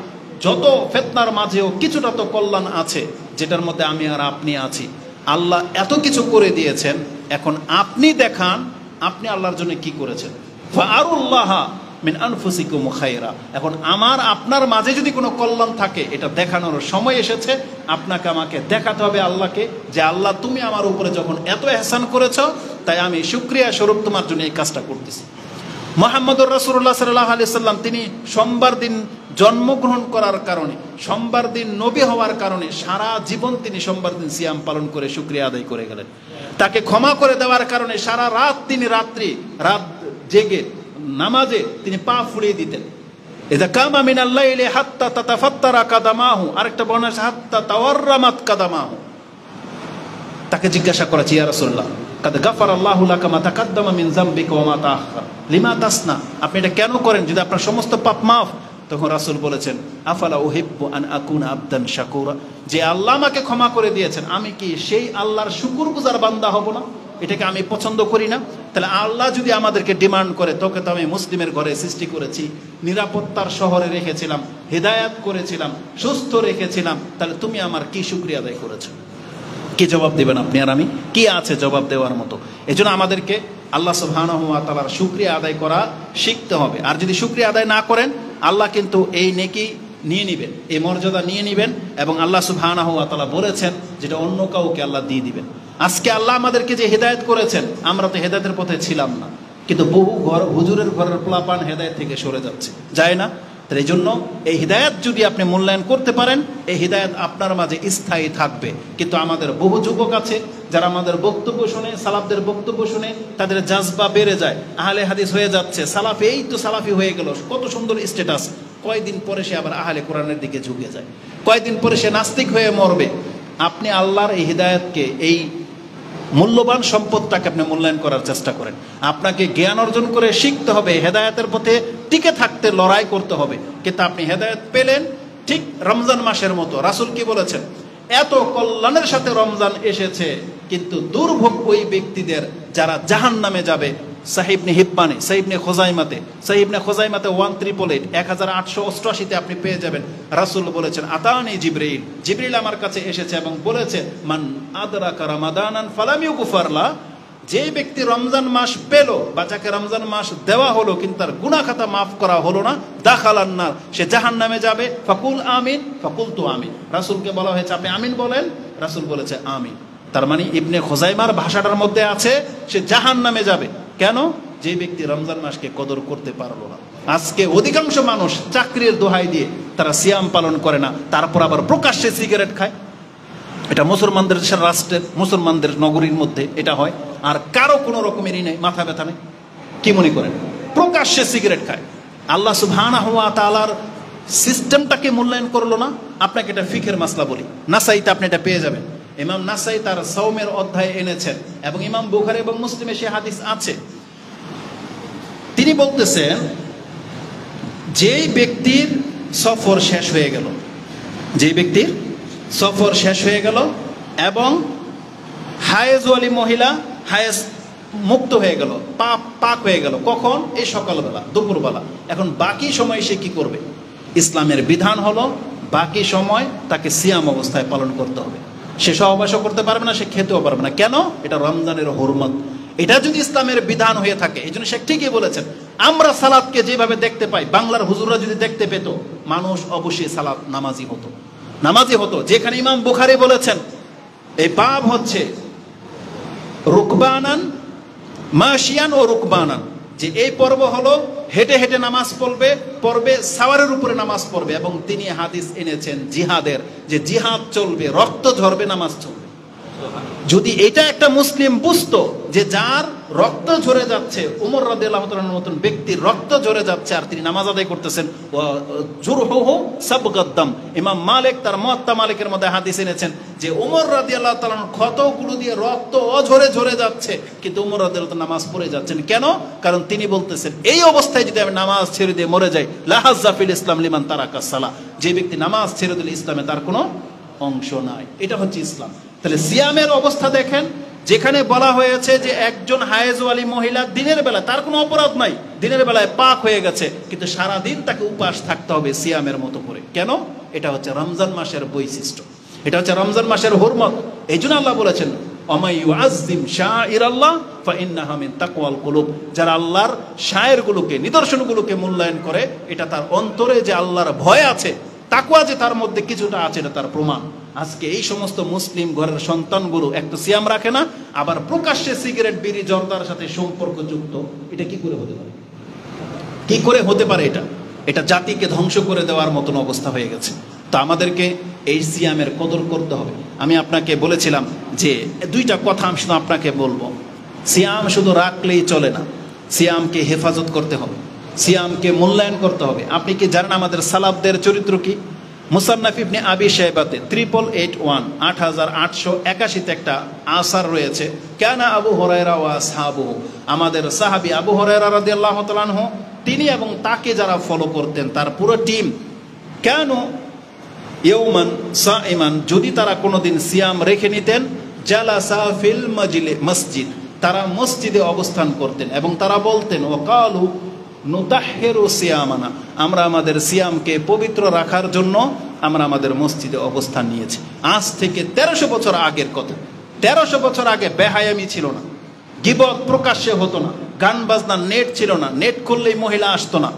A: যত ফিতনার মাঝেও কিছুটা তো কল্যাণ আছে, যেটার মধ্যে আমি আর আপনি আছি। আল্লাহ এত কিছু করে দিয়েছেন, এখন আপনি দেখান আপনি আল্লাহর জন্য কি করেছেন। ফাআরুল্লাহ মিন আনফুসিকুম খায়রা। এখন আমার আপনার মাঝে যদি কোনো কল্যাণ থাকে, এটা দেখানোর সময় এসেছে। আপনাকে আমাকে দেখাতে হবে আল্লাহকে, যে আল্লাহ তুমি আমার উপরে যখন এত ইহসান করেছো, তাই আমি শুকরিয়া স্বরূপ তোমার জন্য এই কাজটা করতেছি। মুহাম্মদুর রাসূলুল্লাহ সাল্লাল্লাহু আলাইহি সাল্লাম তিনি সোমবার দিন জন্মগ্রহণ করার কারণে, সোমবার দিন নবী হওয়ার কারণে সারা জীবন তিনি সোমবার দিন সিয়াম পালন করে শুকরিয়া আদায় করে গেলেন। তাকে ক্ষমা করে দেওয়ার কারণে সারা রাত তিনি রাত জেগে নামাজে তিনি পা ফুলিয়ে দিতেন। ইযা কামা মিনাল লাইলি হাত্তা তাতাফাত্তারা কাদামাহু, আরেকটা বর্ণনা আছে হাত্তা তাওয়াররামাত কাদামাহু। তাকে জিজ্ঞাসা করেছি, ইয়া রাসূলুল্লাহ কাদ গাফারাল্লাহু লাকা মা তাকাদ্দামা মিন যামবিকা ওয়া মা তাআখার লিমা তাসনা, আপনি এটা কেন করেন যদি আপনার সমস্ত পাপ মাফ? তখন রাসূল বলেছেন, আফালা উহিব্বু আন আকুনা আবদান শাকুরা, যে আল্লাহ আমাকে ক্ষমা করে দিয়েছেন, আমি কি সেই আল্লাহর শুকরগুজার বান্দা হব না? এটাকে আমি পছন্দ করি না? তাহলে আল্লাহ যদি আমাদেরকে ডিমান্ড করে, তোকে তো আমি মুসলিমের ঘরে সৃষ্টি করেছি, নিরাপত্তার শহরে রেখেছিলাম, হিদায়াত করেছিলাম, সুস্থ রেখেছিলাম, তাহলে তুমি আমার কি শুকরিয়া আদায় করেছো? কি জবাব দেবেন আপনি আর আমি? কি আছে জবাব দেওয়ার মতো? এজন্য আমাদেরকে আল্লাহ সুবহানাহু ওয়া তাআলার শুকরিয়া আদায় করা শিখতে হবে। আর যদি শুকরিয়া আদায় না করেন, আল্লাহ কিন্তু এই নেকি নিয়ে নেবেন, এই মর্যাদা নিয়ে নেবেন, এবং আল্লাহ সুবহানাহু ওয়া তাআলা বলেছেন যেটা অন্য কাউকে আল্লাহ দিয়ে দিবেন। আজকে আল্লাহ আমাদেরকে যে হেদায়েত করেছেন, আমরা তো হেদায়েতের পথে ছিলাম না, কিন্তু বহু হুজুরের ঘরের পোলাপান হেদায়েত থেকে সরে যাচ্ছে, যায় না? তাই এই জন্য এই হিদায়াত যদি আপনি মূল্যায়ন করতে পারেন, এই হিদায়াত আপনার মাঝে স্থায়ী থাকবে। কিন্তু আমাদের বহু যুবক আছে যারা আমাদের বক্তব্য শুনে, সালাফদের বক্তব্য শুনে তাদের জাজবা বেড়ে যায়, আহলে হাদিস হয়ে যাচ্ছে, সালাফি, এই তো সালাফি হয়ে গেল, কত সুন্দর স্ট্যাটাস। কয়দিন পরে সে আবার আহলে কোরআনের দিকে ঝুঁকে যায়, কয়দিন পরে সে নাস্তিক হয়ে মরবে। আপনি আল্লাহর এই হিদায়াতকে, এই মূল্যবান সম্পদটাকে আপনি মূল্যায়ন করার চেষ্টা করেন। আপনাকে জ্ঞান অর্জন করে শিখতে হবে, হেদায়েতের পথে টিকে থাকতে লড়াই করতে হবে। কিন্তু আপনি হেদায়েত পেলেন ঠিক রমজান মাসের মতো। রাসূল কি বলেছেন? এত কল্যাণের সাথে রমজান এসেছে, কিন্তু দুর্ভোগ ওই ব্যক্তিদের যারা জাহান্নামে যাবে। সাহিবনে হিব্বানে, সাহিবনে খোজাইমাতে, 188 1888 আপনি পেয়ে যাবেন। রাসূল বলেছেন, আতানি জিবরিল, জিবরিল আমার কাছে এসেছে এবং বলেছে, মান আদরাকা রমাদানান ফালাম ইউগফার লা, যে ব্যক্তি রমজান মাস পেল বা যাকে রমজান মাস দেওয়া হলো কিন্তু তার গুনাহ খাতা মাফ করা হলো না, দাখালান নার, সে জাহান্নামে যাবে। ফাকুল আমিন, ফাকুলতু আমিন। রাসূলকে বলা হয়েছে আপনি আমিন বলেন, রাসূল বলেছে আমিন। তার মানে ইবনে খুজাইমার ভাষাটার মধ্যে আছে সে জাহান্নামে যাবে। কেন? যে ব্যক্তি রমজান মাসকে কদর করতে পারলো না। আজকে অধিকাংশ মানুষ চাকরির দোহাই দিয়ে তারা সিয়াম পালন করে না, তারপর আবার প্রকাশ্যে সিগারেট খায়। এটা মুসলমানদের রাষ্ট্রের, মুসলমানদের নগরীর মধ্যে এটা হয়, আর কারো কোনো রকমেরই নেই, মাথা ব্যথা নেই। কি মনে করেন? প্রকাশ্যে সিগারেট খায়। আল্লাহ সুবহানাহু ওয়া তাআলার সিস্টেমটাকে মূল্যায়ন করলো না। আপনাকে এটা ফিকের মাসলা বলি, নাসাইতে আপনি এটা পেয়ে যাবেন। ইমাম নাসাই তার সাওমের অধ্যায়ে এনেছেন এবং ইমাম বুখারী এবং মুসলিমে সে হাদিস আছে। তিনি বলতেছেন, যেই ব্যক্তির সফর শেষ হয়ে গেল, যেই ব্যক্তির সফর শেষ হয়ে গেল এবং হায়েজওয়ালি মহিলা হায়েজ মুক্ত হয়ে গেল, পাক হয়ে গেল, কখন? এই সকালবেলা, দুপুরবেলা। এখন বাকি সময় সে কি করবে? ইসলামের বিধান হলো বাকি সময় তাকে সিয়াম অবস্থায় পালন করতে হবে। সে সহবাসও করতে পারবে না, সে খেতেও পারবে না। কেন? এটা রমজানের হুরমত। এটা যদি ইসলামের বিধান হয়ে থাকে, এই জন্য শেখ ঠিকই বলেছেন, আমরা সালাতকে যেভাবে দেখতে পাই, বাংলার হুজুররা যদি দেখতে পেত, মানুষ অবশ্যই সালাত নামাজি হতো, নামাজি হতো। যেখানে ইমাম বুখারী বলেছেন এই বাব হচ্ছে রুকবানান, মাশিয়ান ও রুকবানান, যে এই পর্ব হলো হেঁটে হেঁটে নামাজ পড়বে, পড়বে সাওয়ারের উপরে নামাজ পড়বে। এবং তিনি হাদিস এনেছেন জিহাদের, যে জিহাদ চলবে, রক্ত ঝরবে, নামাজ চলবে। যদি এটা একটা মুসলিম বুঝতো যে যার রক্ত ঝরে যাচ্ছে, উমর রাদিয়াল্লাহু তাআলার মতন ব্যক্তির রক্ত ঝরে যাচ্ছে আর তিনি নামাজ আদায় করতেছেন, জুরহুহু সাবগাদ্দাম। ইমাম মালিক তার মুয়াত্তা মালিকের মধ্যে হাদিস এনেছেন যে উমর রাদিয়াল্লাহু তাআলার ক্ষতগুলো দিয়ে রক্ত অঝরে ঝরে যাচ্ছে, কিন্তু উমর রাদিয়াল্লাহু তাআলা নামাজ পড়ে যাচ্ছেন। কেন? কারণ তিনি বলতেছেন এই অবস্থায় যদি আমি নামাজ ছেড়ে দিয়ে মরে যাই, লা হাজ্জা ফিল ইসলাম লিমান তারাকা সালাহ, যে ব্যক্তি নামাজ ছেড়ে দিলে ইসলামে তার কোনো অংশ নাই। এটা হচ্ছে ইসলাম। তাহলে সিয়ামের অবস্থা দেখেন, যেখানে বলা হয়েছে যে একজন হায়েজওয়ালি মহিলা দিনের বেলা, তার কোনো অপরাধ নাই, দিনের বেলায় পাক হয়ে গেছে, কিন্তু সারাদিন তাকে উপাস থাকতে হবে সিয়ামের মতো করে। কেন? এটা হচ্ছে রমজান মাসের বৈশিষ্ট্য, এটা হচ্ছে রমজান মাসের হুরমত। এই জন্য আল্লাহ বলেছেন, ওমাই ইউআযযিম শাআইরাল্লাহ ফাইন্নাহা মিন তাকওয়াল কুলুব, যারা আল্লাহর শায়েরগুলোকে, নিদর্শনগুলোকে মূল্যায়ন করে, এটা তার অন্তরে যে আল্লাহর ভয় আছে, তাকওয়া যে তার মধ্যে কিছুটা আছে, এটা তার প্রমাণ। আজকে এই সমস্ত মুসলিম ঘরের সন্তানগুলো একটা সিয়াম রাখে না, আবার প্রকাশ্যে সিগারেট, বিড়ি, জর্দার সাথে সম্পর্ক যুক্ত। এটা কি করে হতে পারে? কি করে হতে পারে? এটা জাতিকে ধ্বংস করে দেওয়ার মতন অবস্থা হয়ে গেছে। তো আমাদেরকে এই সিয়ামের কদর করতে হবে। আমি আপনাকে বলেছিলাম যে দুইটা কথা আমি শুধু আপনাকে বলবো। সিয়াম শুধু রাখলেই চলে না, সিয়ামকে হেফাজত করতে হবে, সিয়ামকে মূল্যায়ন করতে হবে। আপনি কি জানেন আমাদের সালাফদের চরিত্র কি? মুসান্নাফ ইবনে আবি শাইবাতে 8881 8881 একটা আসার রয়েছে, কানা আবু হুরায়রা ওয়া আসহাবুহু, আমাদের সাহাবী আবু হুরায়রা রাদিয়াল্লাহু তাআলা আনহু, তিনি এবং তাকে যারা ফলো করতেন তার পুরো টিম, কেন ইয়াউমান সাইমান, যদি তারা কোনোদিন সিয়াম রেখে নিতেন, জালাসা ফিল মসজিদ, তারা মসজিদে অবস্থান করতেন এবং তারা বলতেন, ওয়াকালু নুতাহহিরু সিয়ামানা, আমরা আমাদের সিয়ামকে পবিত্র রাখার জন্য আমরা আমাদের মসজিদে অবস্থান নিয়েছি। আজ থেকে 1300 বছর আগের কথা। 1300 বছর আগে বেহায়ামি ছিল না, গীবত প্রকাশ্যে হতো না, গান বাজনা, নেট ছিল না, নেট করলেই মহিলা আসতো না।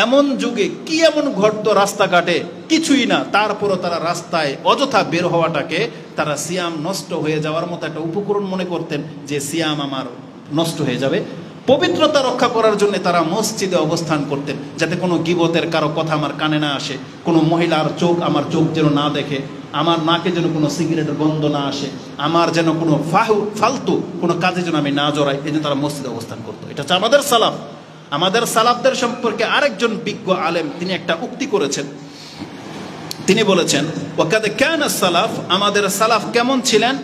A: এমন যুগে কি এমন ঘটতো রাস্তাঘাটে? কিছুই না। তারপরও তারা রাস্তায় অযথা বের হওয়াটাকে তারা সিয়াম নষ্ট হয়ে যাওয়ার মতো একটা উপকরণ মনে করতেন, যে সিয়াম আমার নষ্ট হয়ে যাবে। পবিত্রতা রক্ষা করার জন্য তারা মসজিদে অবস্থান করতেন, যাতে কোনো গীবতের কারো কথা আমার কানে না আসে, কোনো মহিলার চোখ আমার চোখ যেন না দেখে, আমার নাকে যেন কোনো সিগারেটের গন্ধ না আসে, আমার যেন কোনো ফালতু কোনো কাজে যেন আমি না জড়াই। এই জন্য তারা মসজিদে অবস্থান করতো। এটা হচ্ছে আমাদের সালাফ। আমাদের সালাফদের সম্পর্কে আরেকজন বিজ্ঞ আলেম তিনি একটা উক্তি করেছেন। তিনি বলেছেন, ওয়াকাদ কানা সালাফ, আমাদের সালাফ কেমন ছিলেন,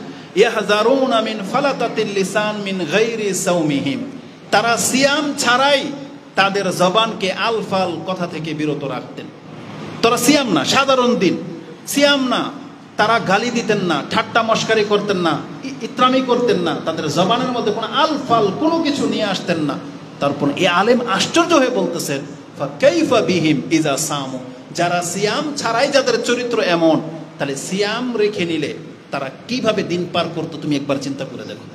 A: ইয়াহজারুনা মিন ফালাতাতিল লিসান মিন গায়রি সাওমিহিম, তারা সিয়াম ছাড়াই তাদের জবানকে আলফাল কথা থেকে বিরত রাখতেন। তারা সিয়াম না, সাধারণ দিন, সিয়াম না, তারা গালি দিতেন না, ঠাট্টা মস্কারি করতেন না, ইত্রামি করতেন না, তাদের জবানের মধ্যে কোনো আলফাল কোনো কিছু নিয়ে আসতেন না। তারপর এই আলেম আশ্চর্য হয়ে বলতেছেন, ফাকাইফা বিহিম ইজা সামু, যারা সিয়াম ছাড়াই যাদের চরিত্র এমন, তাহলে সিয়াম রেখে নিলে তারা কিভাবে দিন পার করতো তুমি একবার চিন্তা করে দেখো।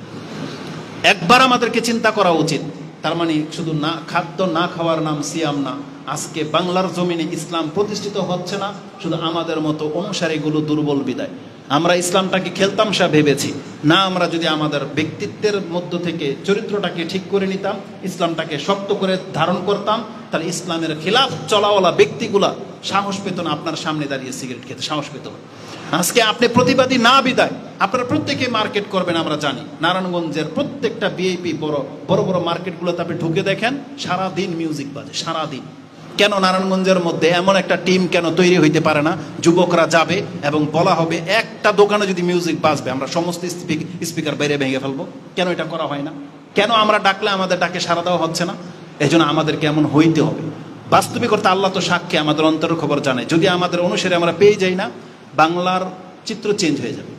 A: একবার আমাদেরকে চিন্তা করা উচিত। তার মানে শুধু না খাদ্য না খাওয়ার নাম সিয়াম না। আজকে বাংলার জমিনে ইসলাম প্রতিষ্ঠিত হচ্ছে না শুধু আমাদের মতো অনুসারীগুলো দুর্বল বিদায়। আমরা ইসলামটাকে খেলতামশা ভেবেছি না। আমরা যদি আমাদের ব্যক্তিত্বের মধ্য থেকে চরিত্রটাকে ঠিক করে নিতাম, ইসলামটাকে শক্ত করে ধারণ করতাম, তাহলে ইসলামের খিলাফ চলাওয়ালা ব্যক্তিগুলা সাহস পেত না আপনার সামনে দাঁড়িয়ে সিগারেট খেতে, সাহস পেত না। আজকে আপনি প্রতিবাদী না বিদায় আপনারা প্রত্যেকে মার্কেট করবেন। আমরা জানি নারায়ণগঞ্জের প্রত্যেকটা ভিআইপি বড় বড় মার্কেটগুলোতে আপনি ঢুকে দেখেন সারাদিন মিউজিক বাজে, সারাদিন। কেন নারায়ণগঞ্জের মধ্যে এমন একটা টিম কেন তৈরি হইতে পারে না? যুবকরা যাবে এবং বলা হবে একটা দোকানে যদি মিউজিক বাজবে আমরা সমস্ত স্পিকার বাইরে ভেঙে ফেলবো। কেন এটা করা হয় না? কেন আমরা ডাকলে আমাদের ডাকে সাড়া দেওয়া হচ্ছে না? এই জন্য আমাদেরকে এমন হইতে হবে। বাস্তবিকতা আল্লাহ তো সাক্ষী, আমাদের অন্তরের খবর জানে। যদি আমাদের অনুসারে আমরা পেয়ে যাই না, বাংলার চিত্র চেঞ্জ হয়ে যাবে,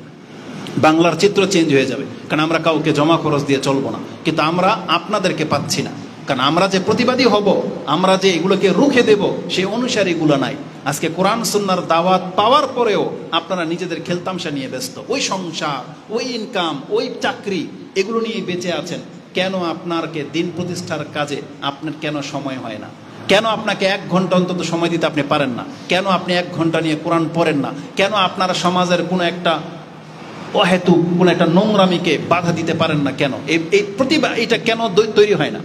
A: বাংলার চিত্র চেঞ্জ হয়ে যাবে। কারণ আমরা কাউকে জমা খরচ দিয়ে চলবো না, কিন্তু আমরা আপনাদেরকে পাচ্ছি না। কারণ আমরা যে প্রতিবাদী হব, আমরা যে এগুলোকে রুখে দেব, সেই অনুসারীগুলো নাই। আজকে কোরআন সুন্নাহর দাওয়াত পাওয়ার পরেও আপনারা নিজেদের খেলতামশা নিয়ে ব্যস্ত, ওই সংসার, ওই ইনকাম, ওই চাকরি, এগুলো নিয়ে বেঁচে আছেন। কেন আপনাকে দিন প্রতিষ্ঠার কাজে আপনার কেন সময় হয় না? কেন আপনাকে 1 ঘন্টা অন্তত সময় দিতে আপনি পারেন না? কেন আপনি 1 ঘন্টা নিয়ে কোরআন পড়েন না? কেন আপনার সমাজের কোনো একটা অহেতুক কোনো একটা নোংরামিকে বাধা দিতে পারেন না? কেন এই প্রতিভা এটা কেন তৈরি হয় না?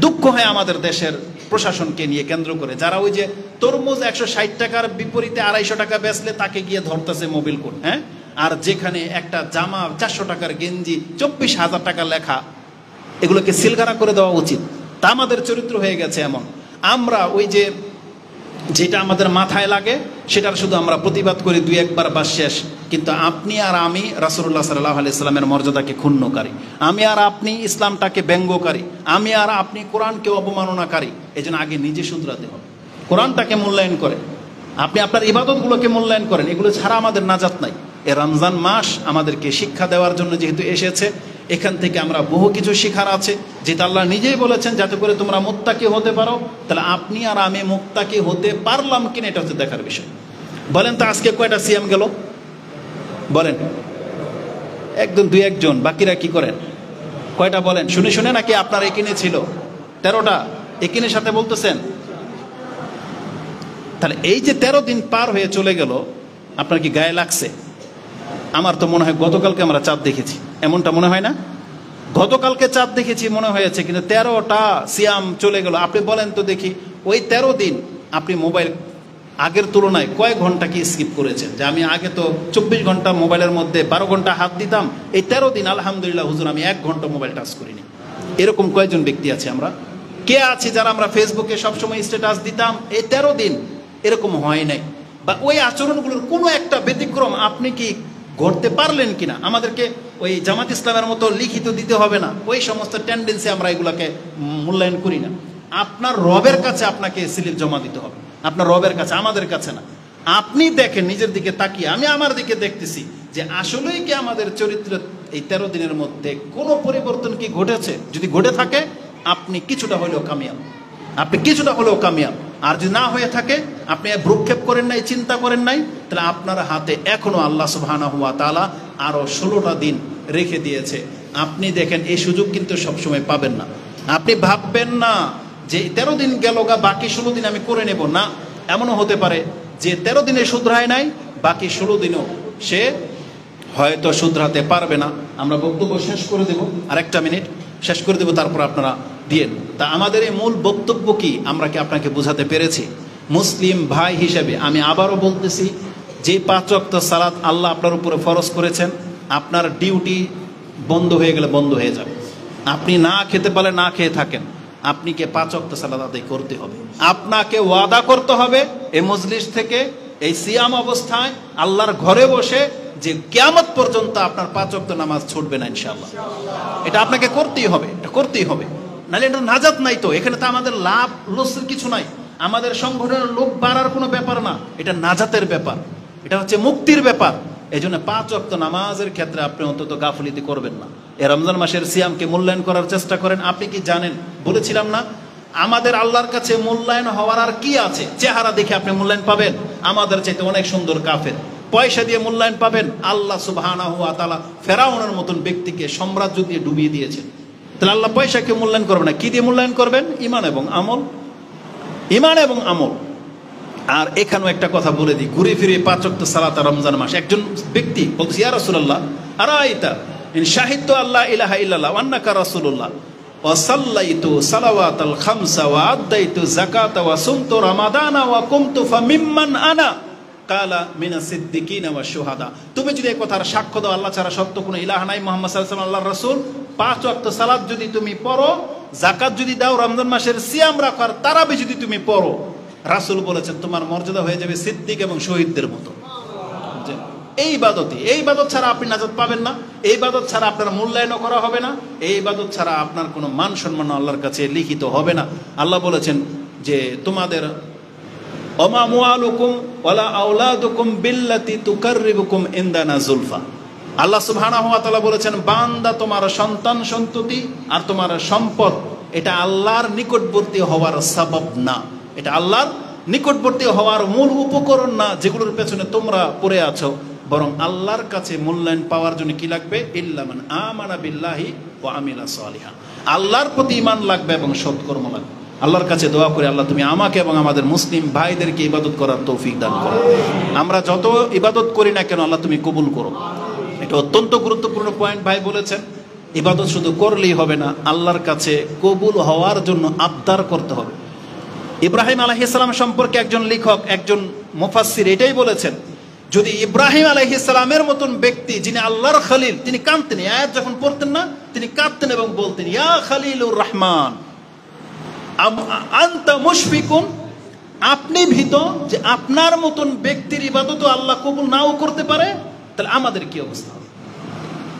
A: দুঃখ হয় আমাদের দেশের প্রশাসনকে নিয়ে কেন্দ্র করে, যারা ওই যে তরমুজ 160 টাকার বিপরীতে 250 টাকা বেচলে তাকে গিয়ে ধরতেছে মোবিল কোড, হ্যাঁ? আর যেখানে একটা জামা 400 টাকার গেঞ্জি 24,000 টাকা লেখা, এগুলোকে সিলগারা করে দেওয়া উচিত। তা আমাদের চরিত্র হয়ে গেছে এমন। আমরা ওই যে যেটা আমাদের মাথায় লাগে সেটার শুধু আমরা প্রতিবাদ করি 2-1 বার, বাস শেষ। কিন্তু আপনি আর আমি রাসূলুল্লাহ সাল্লাল্লাহু আলাইহি সাল্লামের মর্যাদাকে ক্ষুণ্ণকারী, আমি আর আপনি ইসলামটাকে ব্যঙ্গকারী, আমি আর আপনি কোরআনকে অবমাননাকারী। এই জন্য আগে নিজে শুধরাতে হবে। কোরআনটাকে মূল্যায়ন করেন, আপনি আপনার ইবাদতগুলোকে মূল্যায়ন করেন। এগুলো ছাড়া আমাদের নাজাত নাই। এ রমজান মাস আমাদেরকে শিক্ষা দেওয়ার জন্য যেহেতু এসেছে, এখান থেকে আমরা বহু কিছু শিখার আছে, যেটা আল্লাহ নিজেই বলেছেন যাতে করে তোমরা মুত্তাকি হতে পারো। তাহলে আপনি আর আমি মুত্তাকি হতে পারলাম কিনা এটা হচ্ছে দেখার বিষয়। বলেন তো আজকে কয়টা সিয়াম গেল? বলেন, একদম 2-1 জন, বাকিরা কি করেন? কয়টা বলেন শুনে শুনে, নাকি আপনার একিনে ছিল 13টা? একিনের সাথে বলতেছেন? তাহলে এই যে 13 দিন পার হয়ে চলে গেল, আপনার কি গায়ে লাগছে? আমার তো মনে হয় গতকালকে আমরা চাঁদ দেখেছি, এমনটা মনে হয় না? গতকালকে চাঁদ দেখেছি মনে হয়েছে, কিন্তু 13টা সিয়াম চলে গেল। আপনি বলেন তো দেখি, ওই 13 দিন আপনি মোবাইল আগের তুলনায় কয় ঘন্টা কি স্কিপ করেছেন? যে আমি আগে তো 24 ঘন্টা মোবাইলের মধ্যে 12 ঘন্টা হাত দিতাম, এই 13 দিন আলহামদুলিল্লাহ হুজুর আমি 1 ঘন্টা মোবাইল টাচ করিনি। এরকম কয়জন ব্যক্তি আছে? আমরা কে আছি যারা আমরা ফেসবুকে সবসময় স্ট্যাটাস দিতাম? এই 13 দিন এরকম হয় নাই। বা ওই আচরণগুলোর কোনো একটা ব্যতিক্রম আপনি কি গড়তে পারলেন কিনা? আমাদেরকে ওই জামাত ইসলামের মতো লিখিত দিতে হবে না, ওই সমস্ত টেন্ডেন্সি আমরা এগুলাকে মূল্যায়ন করি না। আপনার রবের কাছে আপনাকে স্লিপ জমা দিতে হবে, আপনার রবের কাছে, আমাদের কাছে না। আপনি দেখেন নিজের দিকে তাকিয়ে, আমি আমার দিকে দেখতেছি যে আসলেই কি আমাদের চরিত্র এই 13 দিনের মধ্যে কোনো পরিবর্তন কি ঘটেছে? যদি ঘটে থাকে আপনি কিছুটা হলেও কামিয়াব, আপনি কিছুটা হলেও কামিয়াব। আর যদি না হয়ে থাকে, আপনি ভ্রুক্ষেপ করেন নাই, চিন্তা করেন নাই, তাহলে আপনার হাতে এখনো আল্লাহ সুবহানাহু ওয়া তাআলা আরো 16টা দিন রেখে দিয়েছে। আপনি দেখেন এই সুযোগ কিন্তু সবসময় পাবেন না। আপনি ভাববেন না যে 13 দিন গেল গা, বাকি 16 দিন আমি করে নেব না। এমনও হতে পারে যে 13 দিনে শুধরায় নাই, বাকি 16 দিনও সে হয়তো শুধরাতে পারবে না। আমরা বক্তব্য শেষ করে দেব, আর 1টা মিনিট শেষ করে দেব, তারপর আপনারা দিয়েন। তা আমাদের এই মূল বক্তব্য কি আমরা কি আপনাকে বোঝাতে পেরেছি? মুসলিম ভাই হিসেবে আমি আবারও বলতেছি, যে 5 ওয়াক্ত সালাত আল্লাহ আপনার উপরে ফরজ করেছেন, আপনার ডিউটি বন্ধ হয়ে গেলে বন্ধ হয়ে যাবে। আপনি না খেতে পারলে না খেয়ে থাকেন, আপনিকে 5 ওয়াক্ত সালাত আদায় করতে হবে। আপনাকে ওয়াদা করতে হবে এই মজলিস থেকে, এই সিয়াম অবস্থায় আল্লাহর ঘরে বসে, যে কিয়ামত পর্যন্ত আপনার 5 ওয়াক্ত নামাজ ছুটবে না ইনশাআল্লাহ। এটা আপনাকে করতেই হবে, এটা করতেই হবে। নাহলে এটা নাজাত নাই তো। এখানে তো আমাদের লাভ লসের কিছু নাই, আমাদের সংগঠনের লোক বাড়ার কোনো ব্যাপার না, এটা নাজাতের ব্যাপার, এটা হচ্ছে মুক্তির ব্যাপার। এই জন্য 5 ওয়াক্ত নামাজের ক্ষেত্রে আপনি অন্তত গাফলিতি করবেন না। এই রমজান মাসের সিয়ামকে মূল্যায়ন করার চেষ্টা করেন। আপনি কি জানেন, বলেছিলাম না, আমাদের আল্লাহর কাছে মূল্যায়ন হওয়ার আর কি আছে? চেহারা দেখে আপনি মূল্যায়ন পাবেন? আমাদের চাইতে অনেক সুন্দর কাফের। পয়সা দিয়ে মূল্যায়ন পাবেন? আল্লাহ সুবহানাহু ওয়া তাআলা ফেরাউনের মতন ব্যক্তিকে সাম্রাজ্য দিয়ে ডুবিয়ে দিয়েছেন। তাহলে আল্লাহ পয়সাকে মূল্যায়ন করবে না, কি দিয়ে মূল্যায়ন করবেন? ঈমান এবং আমল, ঈমান এবং আমল। আর এখানেও একটা কথা বলে দিই, ঘুরে ফিরে 5 ওয়াক্ত সালাত রমজান মাস। একজন ব্যক্তি বলতেছে, ইয়া রাসূলুল্লাহ আরাইতা ইন শাহিদতু আল্লা ইলাহা ইল্লাল্লাহ ওয়া আন্নাকা রাসূলুল্লাহ ওয়া সাল্লাইতু সালাওয়াতাল খামসা ওয়া আদাইতু যাকাতা ওয়া সুমতু রমাদানা ওয়া কুমতু ফামিম্মান আনা কালা মিনাস সিদ্দিকিনা ওয়া শুহাদা। তুমি যদি এই কথার সাক্ষ্য দাও আল্লাহ ছাড়া সত্য কোনো ইলাহ নাই, মুহাম্মদ সাল্লাল্লাহু আলাইহি ওয়াসাল্লাম আল্লাহর রাসূল, 5 ওয়াক্ত সালাত যদি তুমি পড়ো, যাকাত যদি দাও, রমজান মাসের সিয়াম রাখো, আর তারাবি যদি তুমি পড়ো, রাসূল বলেছেন তোমার মর্যাদা হয়ে যাবে সিদ্দিক এবং শহীদদের মতো। এই ইবাদত ছাড়া আপনি নাজাত পাবেন না, এই ইবাদত ছাড়া আপনার মূল্যায়ন করা হবে না, এই ইবাদত ছাড়া আপনার কোনো মান সম্মান আল্লাহর কাছে লিখিত হবে না। আল্লাহ বলেছেন যে তোমাদের ওমা মুআলুকুম ওয়ালা আওলাদুকুম বিল্লাতি তুকাররিবুকুম ইনদানা যুলফা। আল্লাহ সুবহানাহু ওয়া তাআলা বলেছেন, বান্দা তোমার সন্তান সন্ততি আর তোমার সম্পদ এটা আল্লাহর নিকটবর্তী হওয়ার সাবাব না, এটা আল্লাহর নিকটবর্তী হওয়ার মূল উপকরণ না, যেগুলোর পেছনে তোমরা পড়ে আছো। বরং আল্লাহর কাছে মূল্যায়ন পাওয়ার জন্য কি লাগবে? ইল্লা মান আমানা বিল্লাহি ওয়া আমিলা সালিহা, আল্লাহর প্রতি ঈমান লাগবে এবং সৎকর্ম লাগবে। আল্লাহর কাছে দোয়া করে, আল্লাহ তুমি আমাকে এবং আমাদের মুসলিম ভাইদেরকে ইবাদত করার তৌফিক দান করো। আমরা যত ইবাদত করি না কেন আল্লাহ তুমি কবুল করো। এটা অত্যন্ত গুরুত্বপূর্ণ পয়েন্ট ভাই বলেছেন। ইবাদত শুধু করলেই হবে না, আল্লাহর কাছে কবুল হওয়ার জন্য আবদার করতে হবে। ইব্রাহিম আলাইহিস সালাম সম্পর্কে একজন লেখক, একজন মুফাসসির এটাই বলেছেন, যদি ইব্রাহিম আলাইহিস সালামের মতন ব্যক্তি যিনি আল্লাহর খলিল, তিনি কাঁদতেন, আয়াত যখন পড়তেন না তিনি কাঁদতেন এবং বলতেন, ইয়া খলিলুর রহমান আনতা মুশফিকুন, আপনি ভীত যে আপনার মতন ব্যক্তির ইবাদত আল্লাহ কবুল নাও করতে পারে, তাহলে আমাদের কি অবস্থা?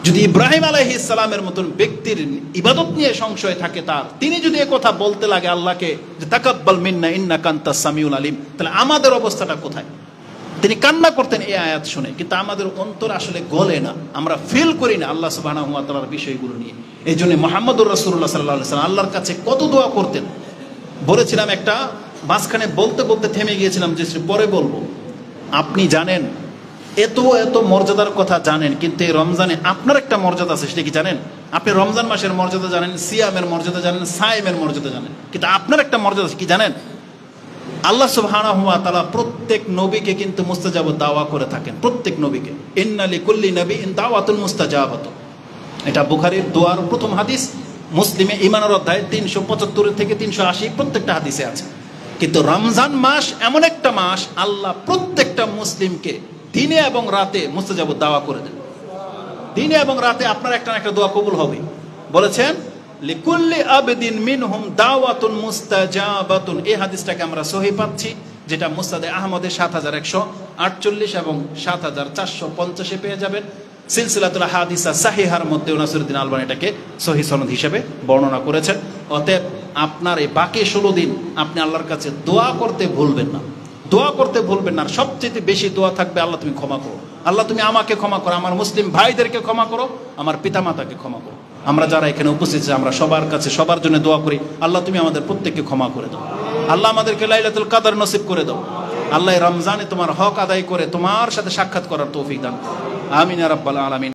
A: যদি ইব্রাহিম আলাইহিস সালামের মতন ব্যক্তির ইবাদত নিয়ে সংশয় থাকে তার, তিনি যদি এই কথা বলতে লাগে আল্লাহকে যে তাকাব্বাল মিন্না ইন্নাকা আনতাস সামিউল আলিম, তাহলে আমাদের অবস্থাটা কোথায়? তিনি কান্না করতেন এই আয়াত শুনে, কিন্তু আমাদের অন্তর আসলে গলে না, আমরা ফিল করি না আল্লাহ সুবহানাহু ওয়া তাআলার বিষয়গুলো নিয়ে। এই জন্য মুহাম্মদুর রাসূলুল্লাহ সাল্লাল্লাহু আলাইহি ওয়াসাল্লাম আল্লাহর কাছে কত দোয়া করতেন। বলেছিলাম একটা মাঝখানে বলতে বলতে থেমে গিয়েছিলাম, যে পরে বলবো। আপনি জানেন, এত এত মর্যাদার কথা জানেন, কিন্তু এই রমজানে আপনার একটা মর্যাদা আছে, সেটা কি জানেন? আপনি রমজান মাসের মর্যাদা জানেন, সিয়ামের মর্যাদা জানেন, সায়েমের মর্যাদা জানেন, কিন্তু আপনার একটা মর্যাদা আছে, কি জানেন? আল্লাহ সুবহানাহু ওয়া তাআলা প্রত্যেক নবীকে কিন্তু মুস্তাজাব দাওয়া করে থাকেন, প্রত্যেক নবীকে। ইন্না লিকুল্লি নবিয়্যিন দাওয়াতুন মুস্তাজাবাতুন, এটা বুখারীর দোয়ার প্রথম হাদিস, মুসলিমে ঈমানের অধ্যায় 375 থেকে 380 প্রত্যেকটা হাদিসে আছে। কিন্তু রমজান মাস এমন একটা মাস, আল্লাহ প্রত্যেকটা মুসলিমকে দিনে এবং রাতে মুস্তাজাব দাওয়া করে দেন। দিনে এবং রাতে আপনার একটা না একটা দোয়া কবুল হবে। বলেছেন লিকুল্লি আবদিন মিনহুম দাওয়াতুন মুস্তাজাবাতুন, এই হাদিসটাকে আমরা সহিহ পাচ্ছি, যেটা মুসনাদে আহমদে 7148 এবং 7450 পেয়ে যাবেন। সিলসিলাতুল হাদিসা সাহিহার মধ্যে নাসিরউদ্দিন আলবানী এটাকে সহিহ সনদ হিসেবে বর্ণনা করেছেন। অতএব আপনার এই বাকি 16 দিন আপনি আল্লাহর কাছে দোয়া করতে ভুলবেন না, দোয়া করতে ভুলবেন না। আর সবচেয়ে বেশি দোয়া থাকবে, আল্লাহ তুমি ক্ষমা করো, আল্লাহ তুমি আমাকে ক্ষমা করো, আমার মুসলিম ভাইদেরকে ক্ষমা করো, আমার পিতামাতাকে ক্ষমা করো। আমরা যারা এখানে উপস্থিত আছি আমরা সবার কাছে সবার জন্য দোয়া করি, আল্লাহ তুমি আমাদের প্রত্যেককে ক্ষমা করে দাও, আল্লাহ আমাদেরকে লাইলাতুল কদর নসিব করে দাও, আল্লাহ রমজানে তোমার হক আদায় করে তোমার সাথে সাক্ষাৎ করার তৌফিক দান। আমিন ইয়া রাব্বাল আলামিন।